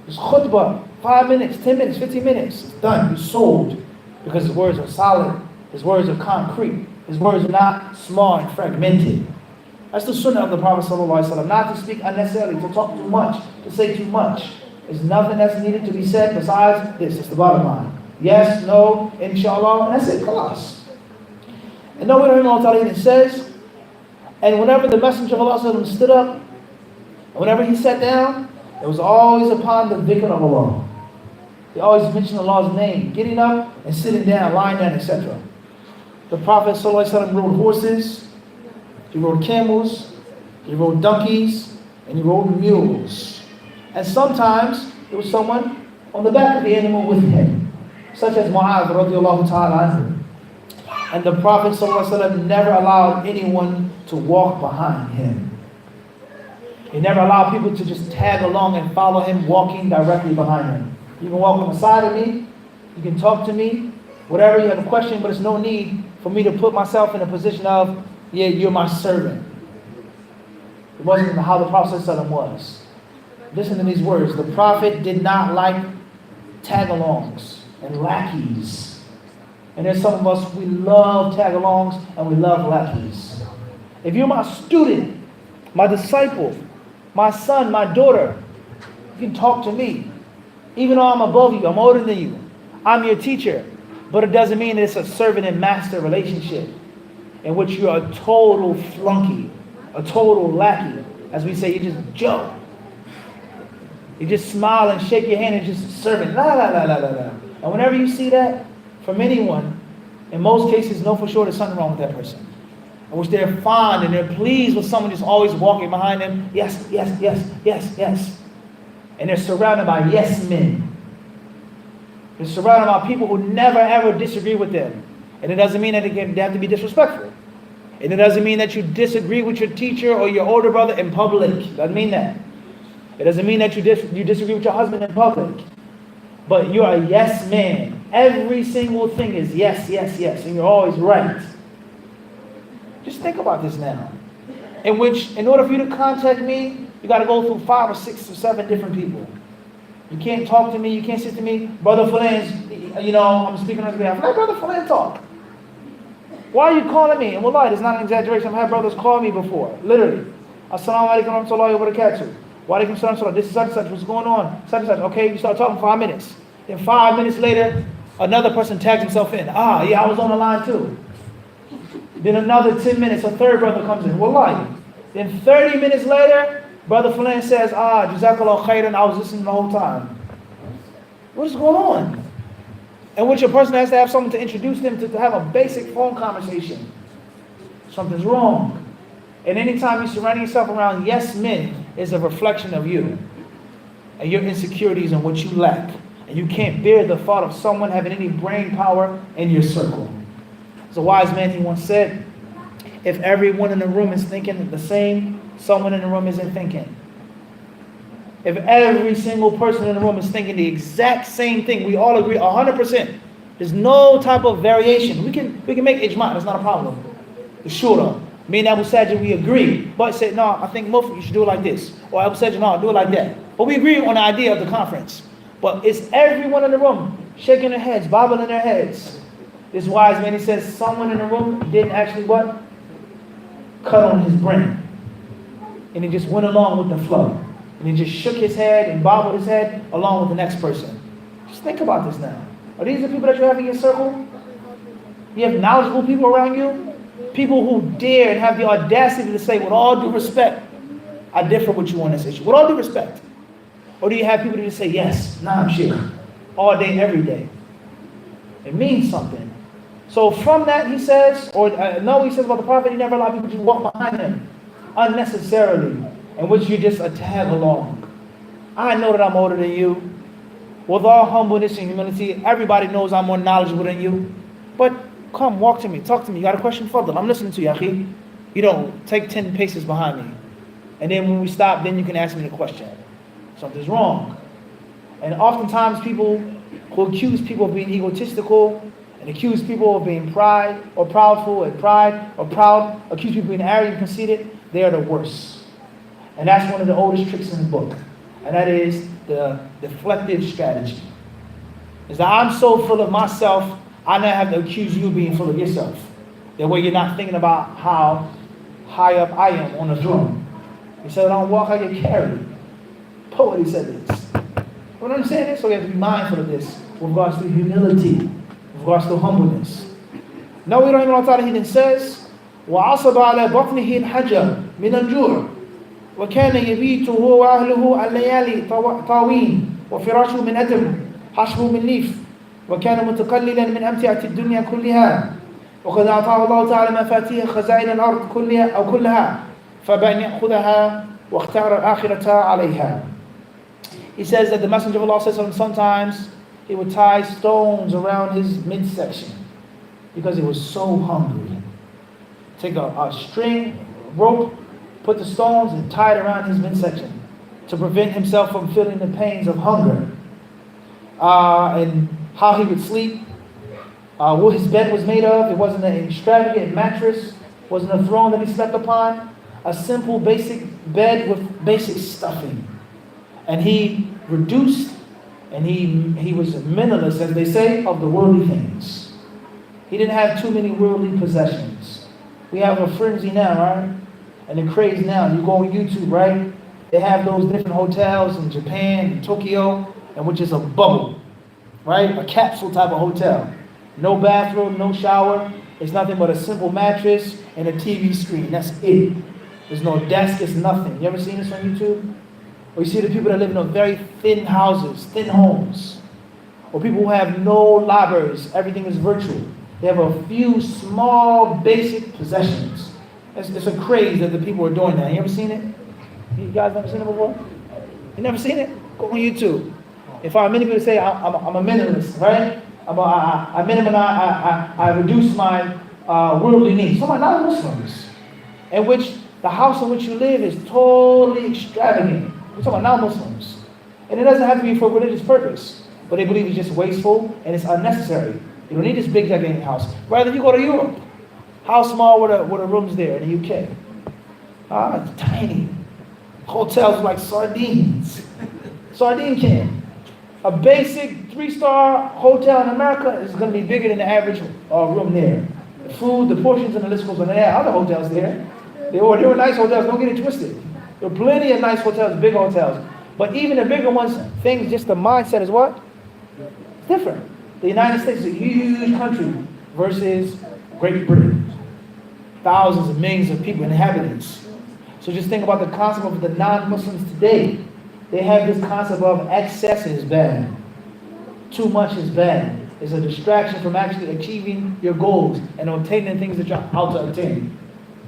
It's khutbah, 5 minutes, 10 minutes, 15 minutes. It's done. You're sold. Because his words are solid. His words are concrete. His words are not small and fragmented. That's the sunnah of the Prophet ﷺ. Not to speak unnecessarily, to talk too much, to say too much. There's nothing that's needed to be said besides this. It's the bottom line. Yes, no, inshallah, and that's it. Khalas. And Nawawi rahimahullah it says, and whenever the Messenger of Allah stood up, whenever he sat down, it was always upon the dhikr of Allah. He always mentioned Allah's name, getting up and sitting down, lying down, etc. The Prophet ﷺ rode horses, he rode camels, he rode donkeys, and he rode mules. And sometimes there was someone on the back of the animal with him, such as Mu'adh radiallahu ta'ala anhu. And the Prophet ﷺ never allowed anyone to walk behind him. He never allowed people to just tag along and follow him walking directly behind him. You can walk on the side of me, you can talk to me, whatever, you have a question, but it's no need for me to put myself in a position of, yeah, you're my servant. It wasn't how the Prophet ﷺ was. Listen to these words. The Prophet did not like tag-alongs and lackeys. And there's some of us, we love tag-alongs and we love lackeys. If you're my student, my disciple, my son, my daughter, you can talk to me. Even though I'm above you, I'm older than you, I'm your teacher. But it doesn't mean it's a servant and master relationship in which you're a total flunky, a total lackey. As we say, you just Joe. You just smile and shake your hand and just servant. La la la la la la. And whenever you see that from anyone, in most cases, know for sure there's something wrong with that person. In which they're fond and they're pleased with someone just always walking behind them. Yes, yes, yes, yes, yes. And they're surrounded by yes men. They're surrounded by people who never ever disagree with them. And it doesn't mean that they have to be disrespectful. And it doesn't mean that you disagree with your teacher or your older brother in public. It doesn't mean that. It doesn't mean that you disagree with your husband in public. But you're a yes man. Every single thing is yes, yes, yes. And you're always right. Just think about this now. In which, in order for you to contact me, you got to go through 5 or 6 or 7 different people. You can't talk to me, you can't sit to me. Brother Fulan's, I'm speaking on his behalf. Let Brother Fulan talk. Why are you calling me? And wallahi, it's not an exaggeration. I've had brothers call me before. Literally. Assalamu alaikum wa rahmatullahi wa barakatuh. Wa alaikum salam. This is such and such. What's going on? Such and such. Okay, you start talking 5 minutes. Then 5 minutes later, another person tags himself in. Yeah, I was on the line too. Then another 10 minutes, a third brother comes in. Wallahi. Then 30 minutes later, Brother Fulan says, Jazakallah khairan, I was listening the whole time. What is going on? In which a person has to have someone to introduce them to have a basic phone conversation. Something's wrong. And anytime you're surrounding yourself around yes men, is a reflection of you and your insecurities and what you lack. And you can't bear the thought of someone having any brain power in your circle. As a wise man, he once said, if everyone in the room is thinking the same, someone in the room isn't thinking. If every single person in the room is thinking the exact same thing, we all agree 100%. There's no type of variation. We can make ijma', that's not a problem. The shura. Me and Abu Sajid, we agree. But said, no, I think Mufti, you should do it like this. Or Abu Sajid, no, do it like that. But we agree on the idea of the conference. But it's everyone in the room shaking their heads, bobbling their heads. This wise man, he says, someone in the room didn't actually what? Cut on his brain. And he just went along with the flow. And he just shook his head and bobbled his head along with the next person. Just think about this now. Are these the people that you have in your circle? You have knowledgeable people around you? People who dare and have the audacity to say, with all due respect, I differ with you on this issue. With all due respect. Or do you have people that just say, yes, nah, I'm sure. All day, every day. It means something. So from that, he says, he says about the Prophet, he never allowed people to walk behind him unnecessarily, in which you just a tag along. I know that I'm older than you. With all humbleness and humility, everybody knows I'm more knowledgeable than you. But come, walk to me, talk to me. You got a question for them? I'm listening to you, akhi. You don't take 10 paces behind me. And then when we stop, then you can ask me the question. Something's wrong. And oftentimes people who accuse people of being egotistical and accuse people of being proud, accuse people of being arrogant, conceited, they are the worst. And that's one of the oldest tricks in the book. And that is the deflective strategy. Is that I'm so full of myself, I now have to accuse you of being full of yourself. That way you're not thinking about how high up I am on the throne. He said, I don't walk, I get carried. Poet, he said this. You understand this? So we have to be mindful of this with regards to humility, with regards to humbleness. Nawawi rahimahullah ta'ala, he then says, وعصب على بطنه الحجر من الجوع وكان يبيت هو وأهله الليالي طاوين وفراشه من أدم حشبه من ليف وكان متقللا من أمتعة الدنيا كلها وقد أعطاه الله تعالى مفاتيح خزائن الأرض كلها فبأن يأخذها واختار الآخرة عليها. He says that the Messenger of Allah says sometimes he would tie stones around his midsection because he was so hungry. Take a string, rope, put the stones and tie it around his midsection to prevent himself from feeling the pains of hunger. And how he would sleep, what his bed was made of. It wasn't an extravagant mattress, wasn't a throne that he slept upon. A simple basic bed with basic stuffing. And he reduced, and he was a minimalist, as they say, of the worldly things. He didn't have too many worldly possessions. We have a frenzy now, right? And the craze now. You go on YouTube, right? They have those different hotels in Japan and Tokyo, and which is a bubble, right? A capsule type of hotel. No bathroom, no shower. It's nothing but a simple mattress and a TV screen. That's it. There's no desk, it's nothing. You ever seen this on YouTube? Or you see the people that live in those very thin houses, thin homes. Or people who have no libraries, everything is virtual. They have a few small, basic possessions. It's a craze that the people are doing that. You ever seen it? You guys never seen it before? You never seen it? Go on YouTube. If many people say, I'm a minimalist, right? I reduce my worldly needs. Some are not Muslims. In which the house in which you live is totally extravagant. We're talking about non-Muslims. And it doesn't have to be for religious purpose. But they believe it's just wasteful and it's unnecessary. You don't need this big gigantic house. Rather, you go to Europe. How small were the rooms there in the UK? It's tiny. Hotels like sardines. Sardine can. A basic 3-star hotel in America is going to be bigger than the average room there. The food, the portions, and the list goes on. There are other hotels there. They were nice hotels. Don't get it twisted. There are plenty of nice hotels, big hotels. But even the bigger ones, things, just the mindset is what? It's different. The United States is a huge country versus Great Britain. Thousands of millions of people, inhabitants. So just think about the concept of the non-Muslims today. They have this concept of excess is bad. Too much is bad. It's a distraction from actually achieving your goals and obtaining the things that you're out to obtain.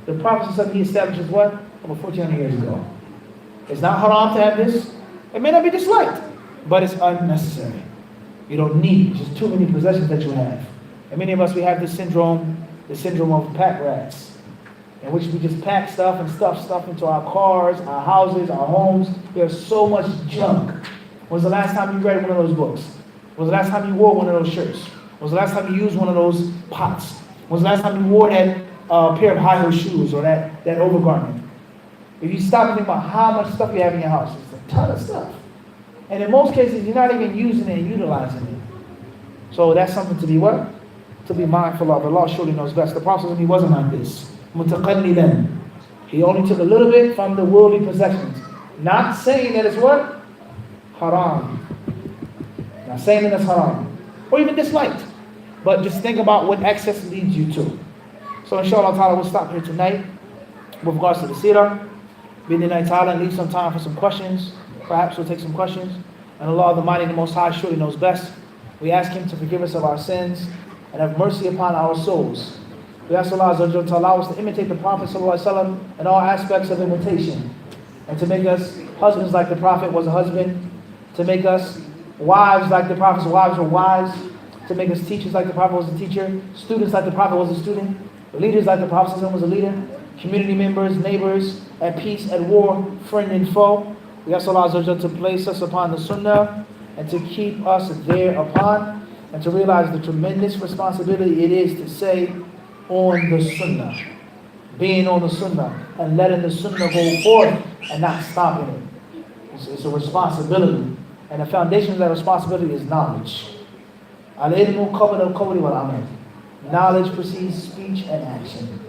The Prophet he establishes what? Over 1,400 years ago. It's not haram to have this. It may not be disliked, but it's unnecessary. You don't need just too many possessions that you have. And many of us, we have this syndrome of pack rats, in which we just pack stuff and stuff into our cars, our houses, our homes. We have so much junk. When was the last time you read one of those books? When was the last time you wore one of those shirts? When was the last time you used one of those pots? When was the last time you wore that pair of high-heel shoes or that overgarment? If you stop and think about how much stuff you have in your house, it's a ton of stuff. And in most cases, you're not even using it and utilizing it. So that's something to be what? To be mindful of. Allah surely knows best. The Prophet, he wasn't like this. Mutaqallilan. He only took a little bit from the worldly possessions. Not saying that it's what? Haram. Not saying that it's haram. Or even disliked. But just think about what excess leads you to. So inshallah ta'ala, we'll stop here tonight with regards to the seerah. Bidnillahi ta'ala, and leave some time for some questions. Perhaps we'll take some questions. And Allah the Mighty, the Most High, surely knows best. We ask Him to forgive us of our sins and have mercy upon our souls. We ask Allah to allow us to imitate the Prophet ﷺ in all aspects of imitation. And to make us husbands like the Prophet was a husband. To make us wives like the Prophet's wives were wives. To make us teachers like the Prophet was a teacher. Students like the Prophet was a student. Leaders like the Prophet ﷺ was a leader. Community members, neighbors, at peace, at war, friend and foe. We ask Allah to place us upon the Sunnah and to keep us thereupon, and to realize the tremendous responsibility it is to say on the Sunnah, being on the Sunnah and letting the Sunnah go forth and not stopping it. It's a responsibility, and the foundation of that responsibility is knowledge. Al-ilmu qabla al-qawli wal-amal. Knowledge precedes speech and action.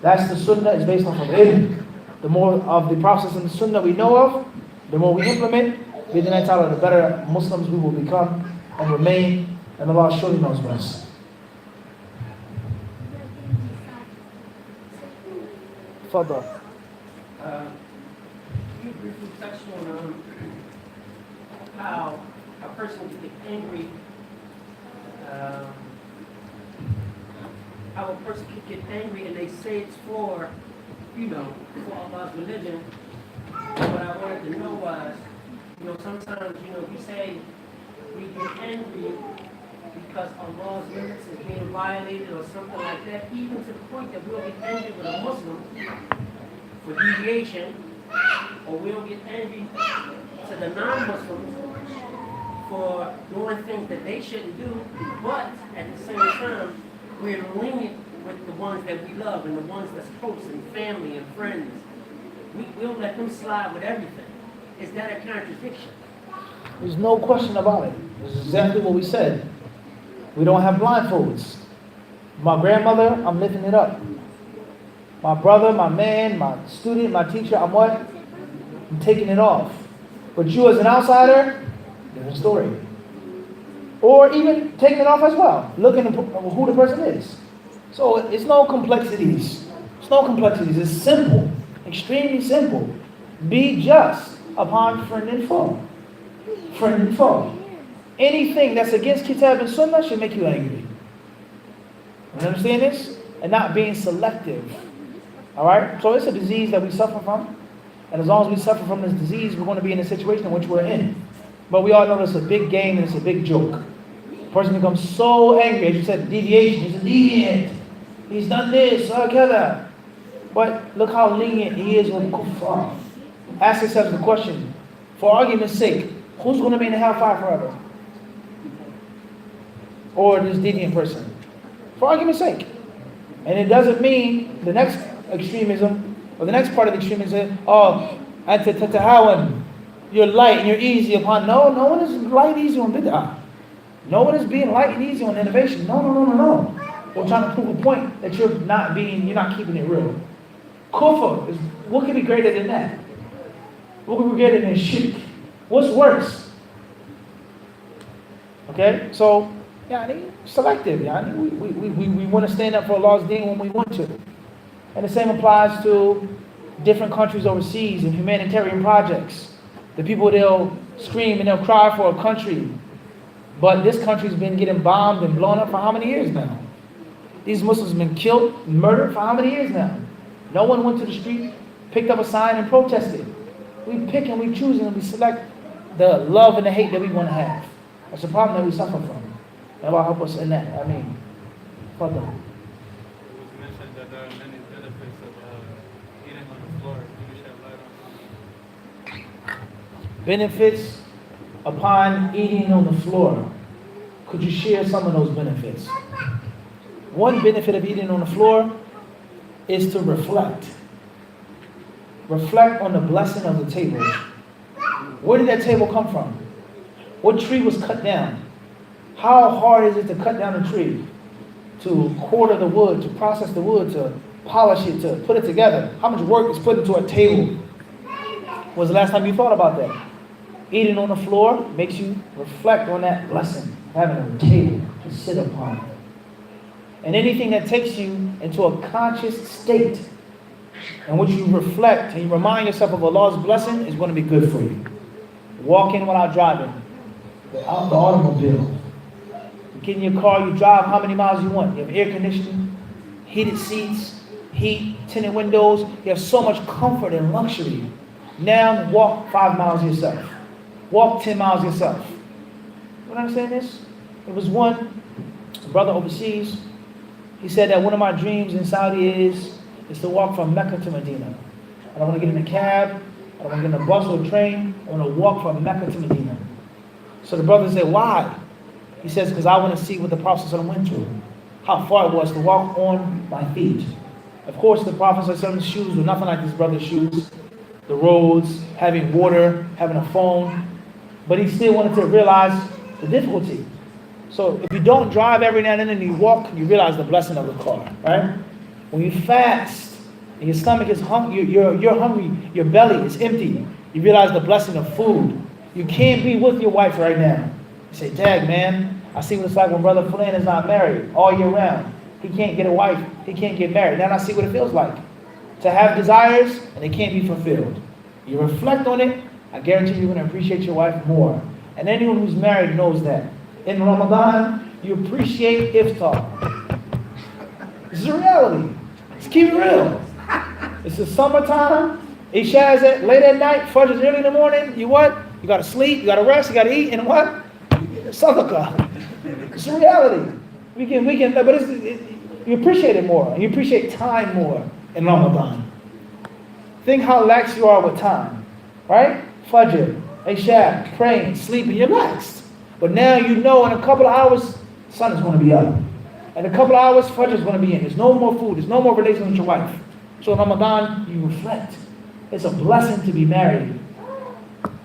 That's the Sunnah, is based off of ilm. The more of the process in the Sunnah we know of, the more we implement, the better Muslims we will become and remain, and Allah surely knows best. Further. You briefly touched on how a person can get angry, how a person can get angry and they say it's for Allah's religion. What I wanted to know was, sometimes, we say we get angry because Allah's limits is being violated or something like that, even to the point that we'll get angry with a Muslim for deviation, or we'll get angry to the non-Muslims for doing things that they shouldn't do, but at the same time, we're lenient with the ones that we love and the ones that's close and family and friends. We'll let them slide with everything. Is that a contradiction? There's no question about it. It's exactly what we said. We don't have blindfolds. My grandmother, I'm lifting it up. My brother, my man, my student, my teacher, I'm what? I'm taking it off. But you as an outsider, different story. Or even taking it off as well. Looking at who the person is. So it's no complexities. It's no complexities. It's simple. Extremely simple. Be just upon friend and foe. Friend and foe. Anything that's against Kitab and Sunnah should make you angry. You understand this? And not being selective. Alright? So it's a disease that we suffer from. And as long as we suffer from this disease, we're going to be in a situation in which we're in. But we all know it's a big game and it's a big joke. The person becomes so angry, as you said, deviation. He's a deviant. He's done this, that. But look how lenient he is with kuffar. Ask yourself the question, for argument's sake, who's going to be in the hellfire forever? Or this deviant person? For argument's sake. And it doesn't mean the next extremism, or the next part of the extremism, anta tatahawan, you're light and you're easy upon. No one is light and easy on bid'ah. No one is being light and easy on innovation. No. We're trying to prove a point that you're not keeping it real. Kufr is, what could be greater than that? What could be greater than shirk? What's worse? Okay, so selective. We want to stand up for Allah's deen when we want to. And the same applies to different countries overseas and humanitarian projects. The people, they'll scream and they'll cry for a country. But this country's been getting bombed and blown up for how many years now? These Muslims have been killed, murdered for how many years now? No one went to the street, picked up a sign and protested. We pick and we choose and we select the love and the hate that we want to have. That's the problem that we suffer from. May Allah help us in that. Further. It was mentioned that there are many benefits of eating on the floor. Can you shed light on Benefits upon eating on the floor. Could you share some of those benefits? One benefit of eating on the floor is to reflect. Reflect on the blessing of the table. Where did that table come from? What tree was cut down? How hard is it to cut down a tree? To quarter the wood, to process the wood, to polish it, to put it together. How much work is put into a table? When was the last time you thought about that? Eating on the floor makes you reflect on that blessing, having a table to sit upon. And anything that takes you into a conscious state in which you reflect and you remind yourself of Allah's blessing is going to be good for you. Walking without driving, the automobile. You get in your car, you drive how many miles you want. You have air conditioning, heated seats, heat, tinted windows. You have so much comfort and luxury. Now walk 5 miles yourself. Walk 10 miles yourself. You understand this? There was one brother overseas. He said that one of my dreams in Saudi is to walk from Mecca to Medina. I don't want to get in a cab. I don't want to get in a bus or a train. I want to walk from Mecca to Medina. So the brother said, why? He says, because I want to see what the Prophet went through. How far it was to walk on my feet. Of course, the Prophet's shoes were nothing like this brother's shoes. The roads, having water, having a phone. But he still wanted to realize the difficulty. So if you don't drive every now and then and you walk, you realize the blessing of the car, right? When you fast and your stomach is hungry, you're hungry, your belly is empty, you realize the blessing of food. You can't be with your wife right now. You say, dag man, I see what it's like when brother Fulan is not married all year round. He can't get a wife, he can't get married. Now I see what it feels like. to have desires and they can't be fulfilled. You reflect on it, I guarantee you're going to appreciate your wife more. And anyone who's married knows that. In Ramadan, you appreciate iftar. This is a reality. Let's keep it real. It's the summertime. Isha is late at night. Fajr is early in the morning. You what? You got to sleep. You got to rest. You got to eat. And what? Sadaqah. It's a reality. We can. But you appreciate it more. You appreciate time more in Ramadan. Think how lax you are with time, right? Fajr, Isha, praying, sleeping. You're laxed. But now you know in a couple of hours, sun is going to be up. In a couple of hours, Fajr is going to be in. There's no more food. There's no more relation with your wife. So in Ramadan, you reflect. It's a blessing to be married.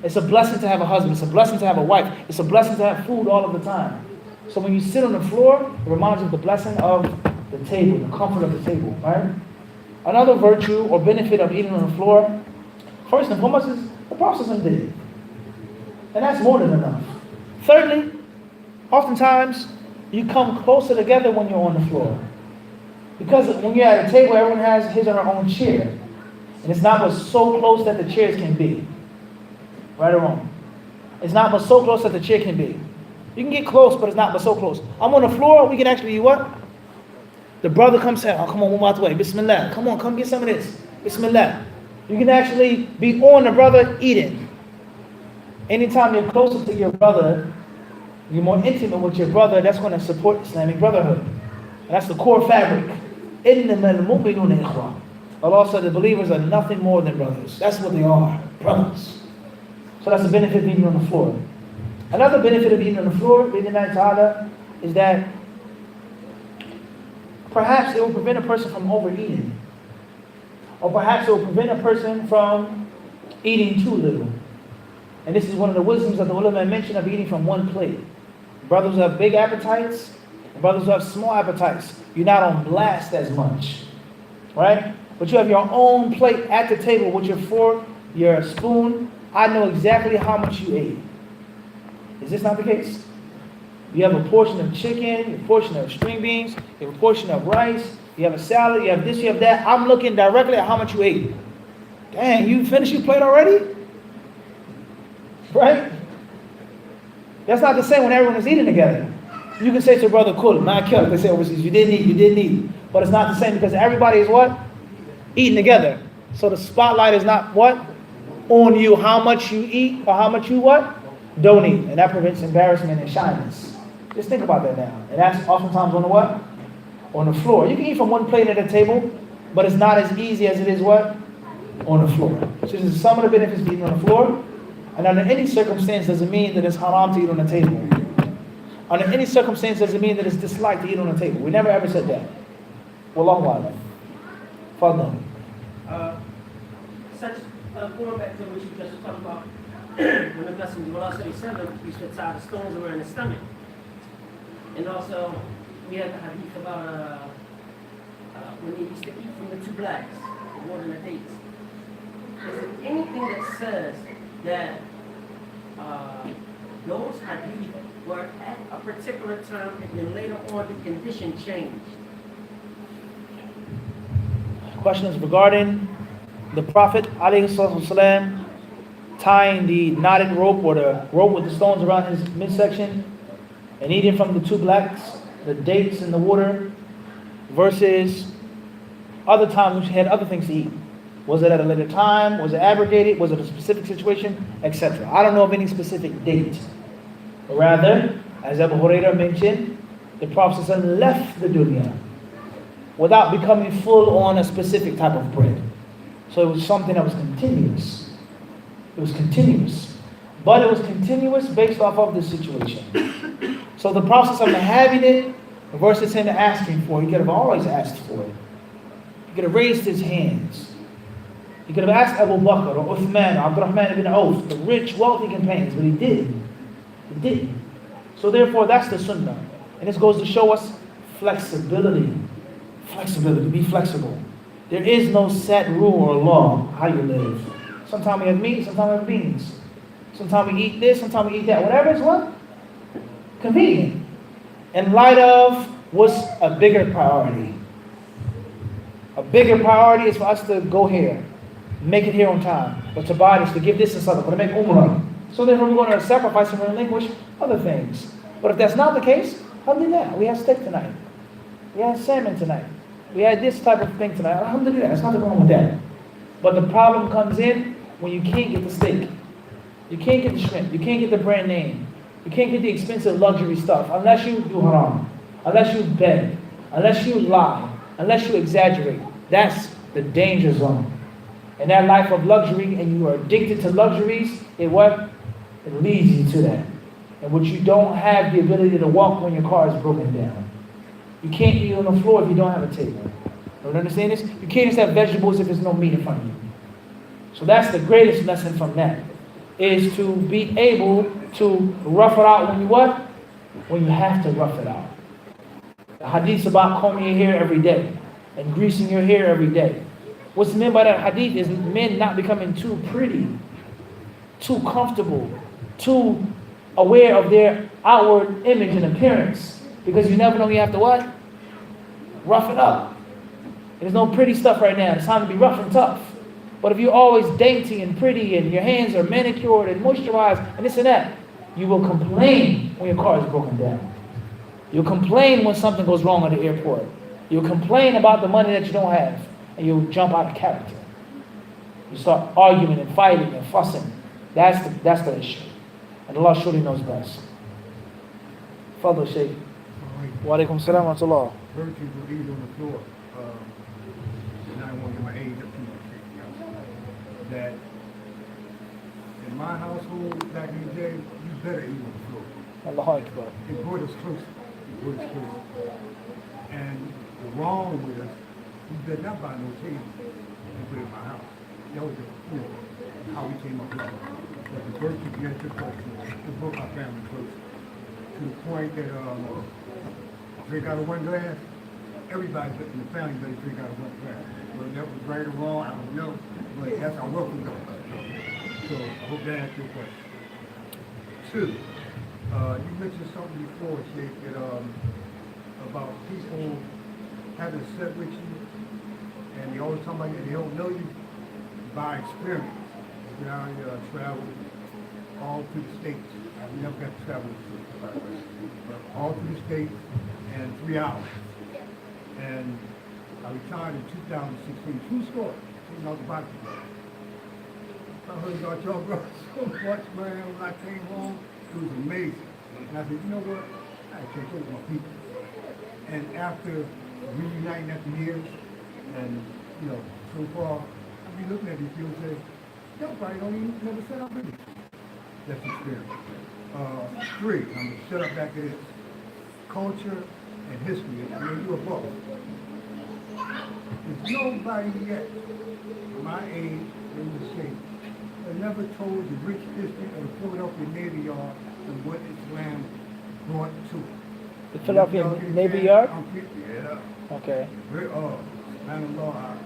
It's a blessing to have a husband. It's a blessing to have a wife. It's a blessing to have food all of the time. So when you sit on the floor, it reminds you of the blessing of the table, the comfort of the table, right? Another virtue or benefit of eating on the floor, first and foremost, is the process of did. And that's more than enough. Thirdly, oftentimes, you come closer together when you're on the floor. Because when you're at a table, everyone has his or her own chair. And it's not but so close that the chairs can be. Right or wrong? It's not but so close that the chair can be. You can get close, but it's not but so close. I'm on the floor, we can actually do what? The brother comes out, oh, come on, move out the way. Bismillah. Come on, come get some of this. Bismillah. You can actually be on the brother eating. Anytime you're closer to your brother, you're more intimate with your brother, that's going to support Islamic brotherhood. And that's the core fabric. Allah said the believers are nothing more than brothers. That's what they are, brothers. So that's the benefit of eating on the floor. Another benefit of eating on the floor, is that perhaps it will prevent a person from overeating. Or perhaps it will prevent a person from eating too little. And this is one of the wisdoms that the ulama mentioned of eating from one plate. Brothers who have big appetites, and brothers who have small appetites, you're not on blast as much. Right? But you have your own plate at the table with your fork, your spoon. I know exactly how much you ate. Is this not the case? You have a portion of chicken, a portion of string beans, you have a portion of rice, you have a salad, you have this, you have that. I'm looking directly at how much you ate. Dang, you finished your plate already? Right? That's not the same when everyone is eating together. You can say to your brother, cool, man, kill. They say overseas, you didn't eat. But it's not the same because everybody is what? Eating together. So the spotlight is not what? On you, how much you eat or how much you what? Don't eat. And that prevents embarrassment and shyness. Just think about that now. And that's oftentimes on the what? On the floor. You can eat from one plate at a table, but it's not as easy as it is what? On the floor. So this is some of the benefits of eating on the floor. And under any circumstance doesn't mean that it's haram to eat on the table. Under any circumstance doesn't mean that it's disliked to eat on the table. We never ever said that. Wallahu a'lam. Fadlan. Going back to what you just talked about, when the Messenger of Allah used to tie the stones around his stomach. And also, we had the hadith about when he used to eat from the two blacks, more than the dates. Is there anything that says that those hadith were at a particular time and then later on the condition changed? Questions regarding the Prophet ﷺ tying the knotted rope or the rope with the stones around his midsection and eating from the two blacks, the dates in the water, versus other times which had other things to eat. Was it at a later time? Was it abrogated? Was it a specific situation? Etc. I don't know of any specific date. Rather, as Abu Hurairah mentioned, the Prophet ﷺ left the dunya without becoming full on a specific type of bread. So it was something that was continuous. It was continuous. But it was continuous based off of the situation. So the process of having it versus him asking for it, he could have always asked for it. He could have raised his hands. He could have asked Abu Bakr or Uthman or Abdurrahman ibn Auf, the rich, wealthy companions, but he didn't. He didn't. So therefore, that's the sunnah. And this goes to show us flexibility. Flexibility, be flexible. There is no set rule or law how you live. Sometimes we have meat, sometimes we have beans. Sometimes we eat this, sometimes we eat that. Whatever is what? Convenient. In light of what's a bigger priority. A bigger priority is for us to go here, make it here on time, or to buy this, to give this a sadaqah, to make umrah. So therefore we're going to sacrifice and relinquish other things. But if that's not the case, alhamdulillah, we had steak tonight. We had salmon tonight. We had this type of thing tonight. Alhamdulillah, there's nothing wrong with that. But the problem comes in when you can't get the steak. You can't get the shrimp. You can't get the brand name. You can't get the expensive luxury stuff unless you do haram, unless you beg, unless you lie, unless you exaggerate. That's the danger zone. And that life of luxury, and you are addicted to luxuries, it leads you to that. And what you don't have the ability to walk when your car is broken down. You can't eat on the floor if you don't have a table. Don't understand this? You can't just have vegetables if there's no meat in front of you. So that's the greatest lesson from that, is to be able to rough it out when you what? When you have to rough it out. The hadith about combing your hair every day and greasing your hair every day. What's meant by that hadith is men not becoming too pretty, too comfortable, too aware of their outward image and appearance. Because you never know, you have to what? Rough it up. There's no pretty stuff right now. It's time to be rough and tough. But if you're always dainty and pretty and your hands are manicured and moisturized and this and that, you will complain when your car is broken down. You'll complain when something goes wrong at the airport. You'll complain about the money that you don't have, and you'll jump out of character. You start arguing and fighting and fussing. That's the issue. And Allah surely knows best. Fadl Shaykh. Wa alaikum salam wa rahmatullah. Virtues will eat on the floor. And I don't want to get my age up too much. That in my household back in the day, you better eat on the floor. Allah Akbar. It brought us closer. It brought us closer. And the wrong with us, you better not buy no table and put it in my house. That was how we came up with it. But the virtue against the culture, it brought our family closer. To the point that drink out of one glass, everybody in the family better drink out of one glass. Whether that was right or wrong, I don't know. But that's how welcome goes. So I hope that answers your question. Two, you mentioned something before, Sheikh, that about people having sex with you, and they always talk about you, they don't know you by experience. You know, I travel all through the states. I've never got to travel but all through the states and 3 hours. And I retired in 2016. True story. Taking out the body. I heard about y'all bro so much, man. When I came home, it was amazing. And I said, you know what? I can't take my people. And after reuniting after years, and so far, I be looking at these people and say, y'all probably don't even never set up with me. That's experience. 3, I'm gonna shut up back to this. Culture and history. I mean, you're a book. There's nobody yet my age in the state that never told the rich history of the Philadelphia Navy Yard and what Islam brought to it. The Philadelphia Navy Yard? Yeah. Okay. SubhanAllah,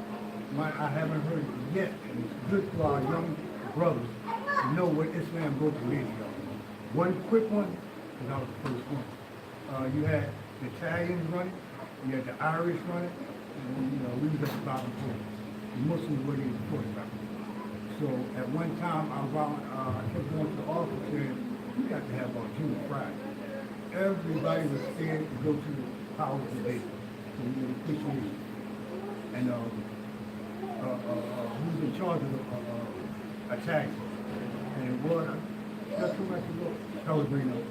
I haven't heard it yet, and it's good for our young brothers to know what Islam brought to Navy Yard. One quick one, because I was the first one. You had the Italians running, you had the Irish running, and we was at the bottom floor. The Muslims were in the fourth level. So at one time, I kept going to the office saying, we got to have our June Friday. Everybody was scared to go to the powers of the day, to the appreciation. And who's in charge of the Italians? And it was, not too much ago, I was bringing up,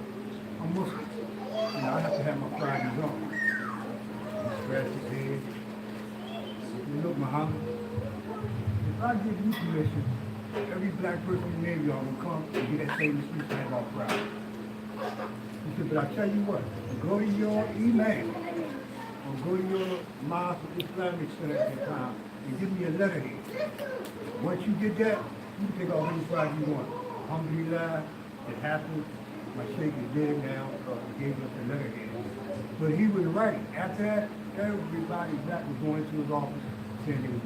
I'm Muslim. I have to have my Fridays on. Scratch his head. You look, Muhammad, if I give you permission, every black person in the Navy Yard will come and get that same excuse to have our Friday. He said, but I tell you what, go to your email, or go to your Mosque Islamic Center at the time, and give me a letterhead. Once you get that, you can take all any Friday you want. Alhamdulillah, it happened. My sheikh is dead now, he gave us a letterhead. But he was right. After that, everybody black was going to his office saying they was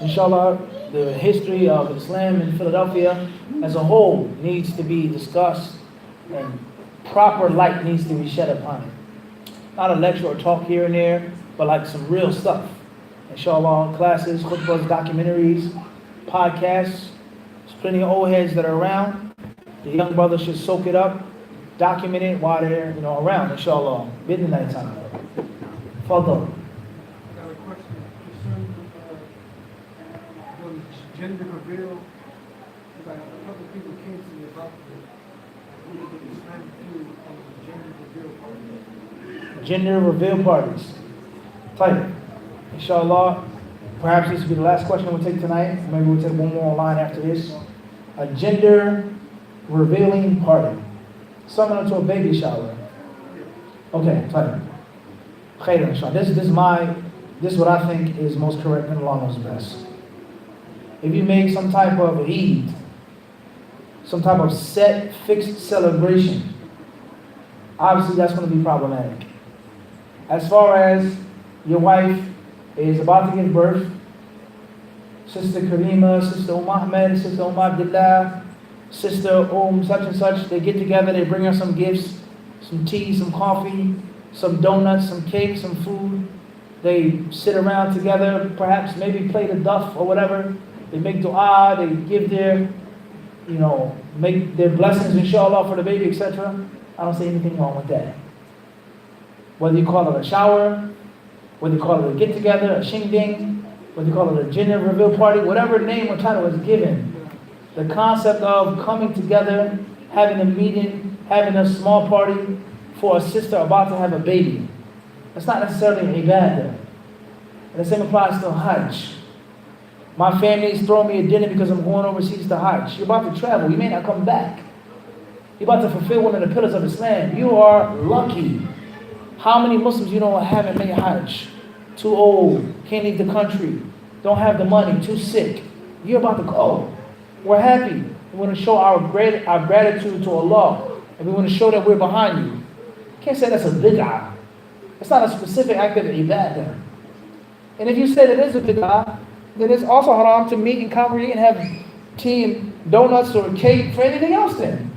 Inshallah, the history of Islam in Philadelphia as a whole needs to be discussed and proper light needs to be shed upon it. Not a lecture or talk here and there, but like some real stuff. Inshallah, classes, khutbahs, documentaries, podcasts. There's plenty of old heads that are around. The young brothers should soak it up, document it while they're around, inshallah. Midnight time. Fadal. I got a question concerning the gender reveal. Like a couple people came to me about the Islamic view on the gender reveal party. Gender reveal parties. Type. Inshallah, perhaps this will be the last question we'll take tonight. Maybe we'll take one more line after this. A gender revealing party. Similar to a baby shower. Okay, type. Khayr, inshallah. This is what I think is most correct and Allah knows best. If you make some type of Eid, some type of set, fixed celebration, obviously that's going to be problematic. As far as your wife is about to give birth, Sister Karima, Sister Ahmed, Sister Abdullah, Sister such and such, they get together, they bring her some gifts, some tea, some coffee, some donuts, some cake, some food. They sit around together, perhaps maybe play the duff or whatever. They make dua, they give their, make their blessings, inshallah, for the baby, etc. I don't see anything wrong with that. Whether you call it a shower, whether you call it a get-together, a shing-ding, whether you call it a gender reveal party, whatever name or title is given, the concept of coming together, having a meeting, having a small party for a sister about to have a baby, that's not necessarily an ibadah. And the same applies to Hajj. My family is throwing me a dinner because I'm going overseas to Hajj. You're about to travel. You may not come back. You're about to fulfill one of the pillars of Islam. You are lucky. How many Muslims haven't made Hajj? Too old, can't leave the country, don't have the money, too sick. You're about to go. We're happy. We want to show our gratitude to Allah. And we want to show that we're behind you. You can't say that's a bid'ah. It's not a specific act of ibadah. And if you say that it is a bid'ah, then it's also haram to meet and congregate and have tea and donuts or cake for anything else then.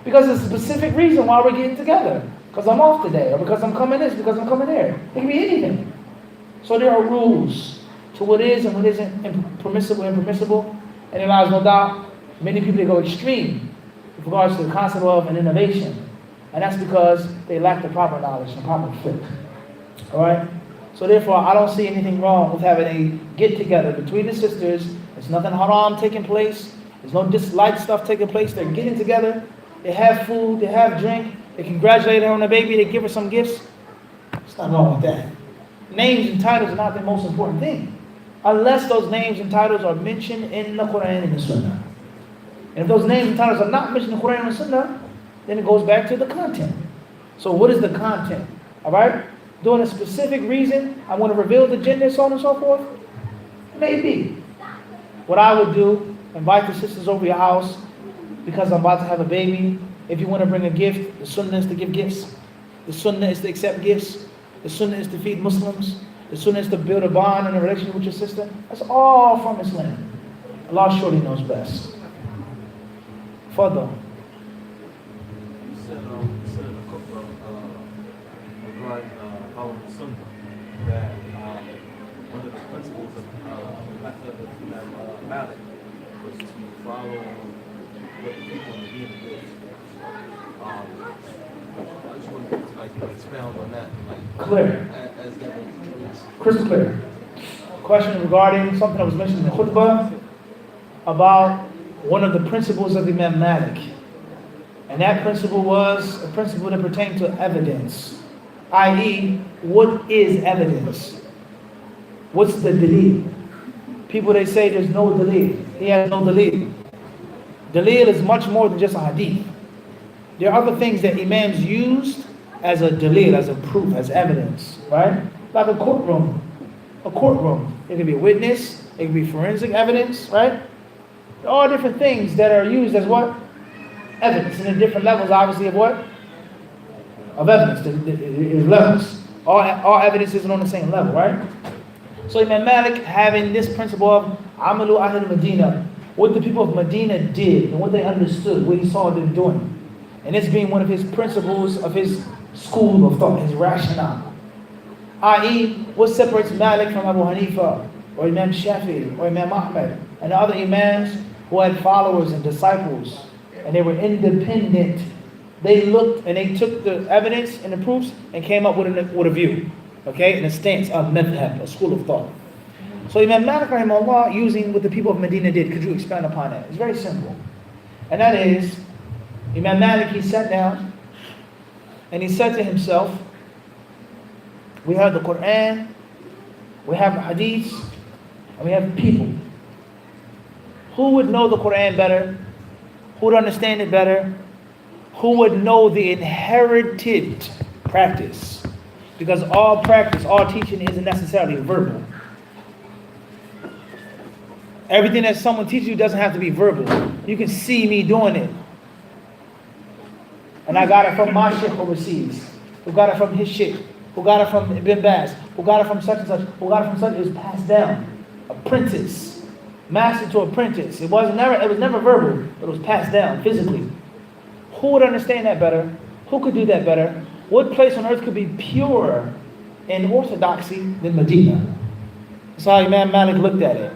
Because there's a specific reason why we're getting together. Because I'm off today, or because I'm coming this, because I'm coming there. It can be anything. So there are rules to what is and what isn't permissible and impermissible. And there lies no doubt, many people go extreme with regards to the concept of an innovation. And that's because they lack the proper knowledge and proper fiqh. Alright? So therefore, I don't see anything wrong with having a get-together between the sisters. There's nothing haram taking place. There's no dislike stuff taking place. They're getting together. They have food. They have drink. They congratulate her on the baby. They give her some gifts. There's nothing wrong with that. Names and titles are not the most important thing, unless those names and titles are mentioned in the Quran and the Sunnah. And if those names and titles are not mentioned in the Quran and the Sunnah, then it goes back to the content. So what is the content? Alright? Doing a specific reason, I want to reveal the gender, so on and so forth? Maybe. What I would do, invite the sisters over your house because I'm about to have a baby. If you want to bring a gift, the sunnah is to give gifts. The sunnah is to accept gifts. The sunnah is to feed Muslims. The sunnah is to build a bond and a relationship with your sister. That's all from Islam. Allah surely knows best. Further. You said in a couple regarding following the sunnah that one of the principles of Malik was to follow what the people in the deen did. I just want to expound on that. Clear. As that was Crystal clear. Question regarding something that was mentioned in the khutbah about one of the principles of Imam Malik. And that principle was a principle that pertained to evidence. I.e., what is evidence? What's the dalil? People, they say there's no dalil. He has no dalil. Dalil is much more than just a hadith. There are other things that imams used as a dalil, as a proof, as evidence, right? Like a courtroom. A courtroom. It could be a witness, it could be forensic evidence, right? All different things that are used as what? Evidence. And in different levels, obviously, of what? Of evidence. There's levels. All evidence isn't on the same level, right? So Imam Malik, having this principle of Amalu Ahl Medina, what the people of Medina did and what they understood, what he saw them doing. And this being one of his principles of his school of thought, his rationale. I.e., what separates Malik from Abu Hanifa, or Imam Shafi, or Imam Ahmed, and the other Imams who had followers and disciples, and they were independent. They looked and they took the evidence and the proofs and came up with a view, okay, and a stance, a madhab, a school of thought. So Imam Malik rahimahullah, using what the people of Medina did, could you expand upon that? It's very simple. And that is, Imam Malik, he sat down and he said to himself, we have the Quran, we have the hadith, and we have people. Who would know the Quran better? Who would understand it better? Who would know the inherited practice? Because all practice, all teaching isn't necessarily verbal. Everything that someone teaches you doesn't have to be verbal. You can see me doing it. And I got it from my sheikh overseas, who got it from his sheikh, who got it from Ibn Baz, who got it from such and such, who got it from such. It was passed down. Apprentice. Master to apprentice. It was never verbal, but it was passed down physically. Who would understand that better? Who could do that better? What place on earth could be pure in orthodoxy than Medina? That's how Imam Malik looked at it.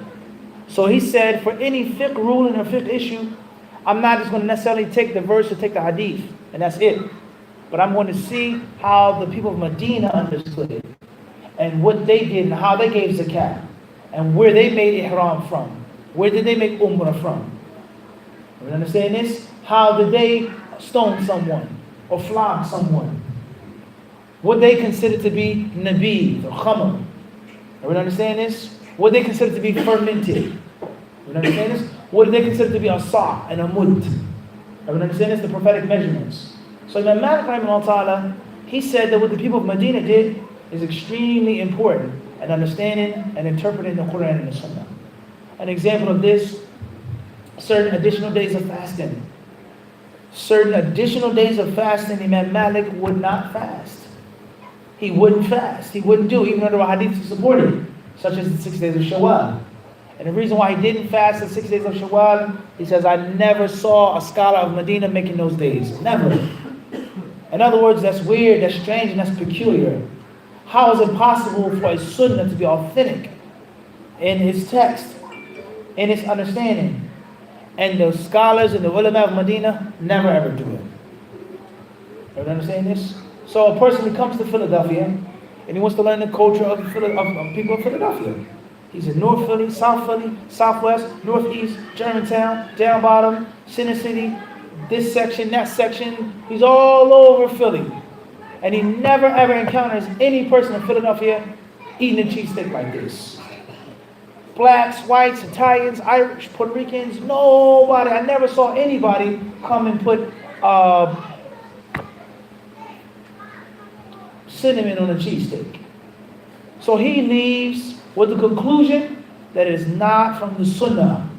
So he said, for any fiqh ruling or fiqh issue, I'm not just going to necessarily take the verse or take the hadith, and that's it. But I'm going to see how the people of Medina understood it, and what they did, and how they gave zakat, and where they made ihram from. Where did they make umrah from? You understand this? How did they stone someone or flog someone? What they considered to be nabid or khamr. You understand this? What they consider to be fermented. You understand this? What do they consider to be a sa and a mud? You understand this? The prophetic measurements. So Imam Malik rahimahullah ta'ala, he said that what the people of Medina did is extremely important in understanding and interpreting the Quran and the Sunnah. An example of this, certain additional days of fasting. Certain additional days of fasting, Imam Malik would not fast. He wouldn't fast. He wouldn't do it, even under a hadith to support it, such as the 6 days of Shawwal. And the reason why he didn't fast the 6 days of Shawwal, he says, I never saw a scholar of Medina making those days. Never. In other words, that's weird, that's strange, and that's peculiar. How is it possible for a sunnah to be authentic in its text, in its understanding? And the scholars and the ulama of Medina never ever do it. Everyone understand this? So a person who comes to Philadelphia and he wants to learn the culture of people of Philadelphia. He's in North Philly, Southwest, Northeast, Germantown, Down Bottom, Center City, this section, that section. He's all over Philly. And he never ever encounters any person in Philadelphia eating a cheesesteak like this. Blacks, whites, Italians, Irish, Puerto Ricans, nobody. I never saw anybody come and put cinnamon on a cheesesteak. So he leaves with the conclusion that it is not from the Sunnah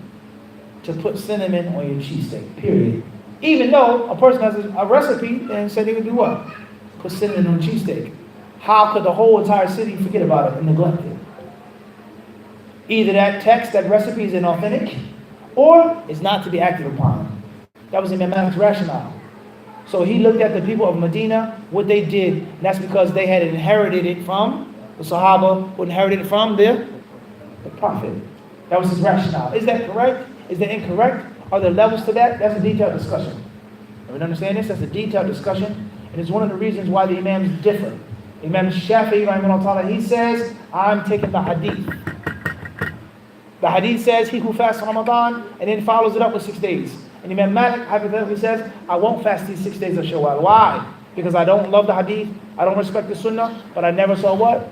to put cinnamon on your cheesesteak, period. Even though a person has a recipe and said he would do what? Put cinnamon on a cheesesteak. How could the whole entire city forget about it and neglect it? Either that text, that recipe is inauthentic, or it's not to be acted upon. That was Imam Malik's rationale. So he looked at the people of Medina, what they did, and that's because they had inherited it from the Sahaba, who inherited it from the Prophet. That was his rationale. Is that correct? Is that incorrect? Are there levels to that? That's a detailed discussion. Everyone understand this? That's a detailed discussion, and it's one of the reasons why the Imams differ. Imam Shafi'i, rahimahullah ta'ala, he says, I'm taking the hadith. The hadith says, he who fasts Ramadan and then follows it up with 6 days. And Imam Malik hypothetically says, I won't fast these 6 days of Shawwal. Why? Because I don't love the hadith, I don't respect the sunnah, but I never saw what?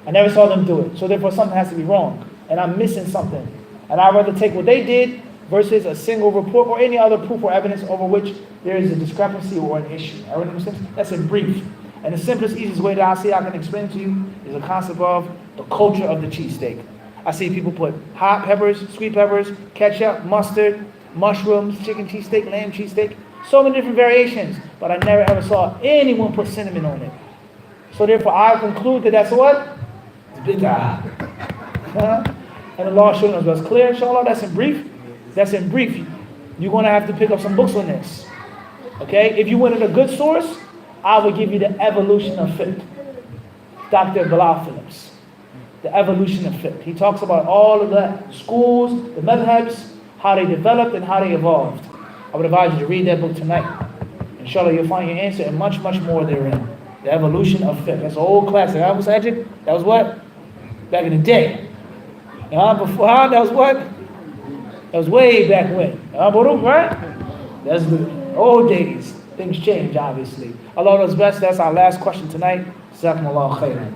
I never saw them do it. So therefore something has to be wrong. And I'm missing something. And I'd rather take what they did versus a single report or any other proof or evidence over which there is a discrepancy or an issue. Everyone understands? That's in brief. And the simplest, easiest way that I see I can explain to you is the concept of the culture of the cheesesteak. I see people put hot peppers, sweet peppers, ketchup, mustard, mushrooms, chicken cheesesteak, lamb cheesesteak, so many different variations, but I never ever saw anyone put cinnamon on it. So therefore I conclude that that's what? It's bid'ah. And Allah showing us what's clear, inshallah. That's in brief. That's in brief. You're going to have to pick up some books on this. Okay? If you wanted a good source, I would give you the evolution of fiqh. Dr. Bilal Phillips, The Evolution of Fiqh. He talks about all of the schools, the madhabs, how they developed and how they evolved. I would advise you to read that book tonight. Inshallah, you'll find your answer and much, much more therein. The Evolution of Fiqh. That's an old classic. That was Ajit? That was what? Back in the day. Before, that was what? That was way back when. Right? That's the old days. Things change, obviously. Allah knows best. That's our last question tonight. Jazakumullahu khairan.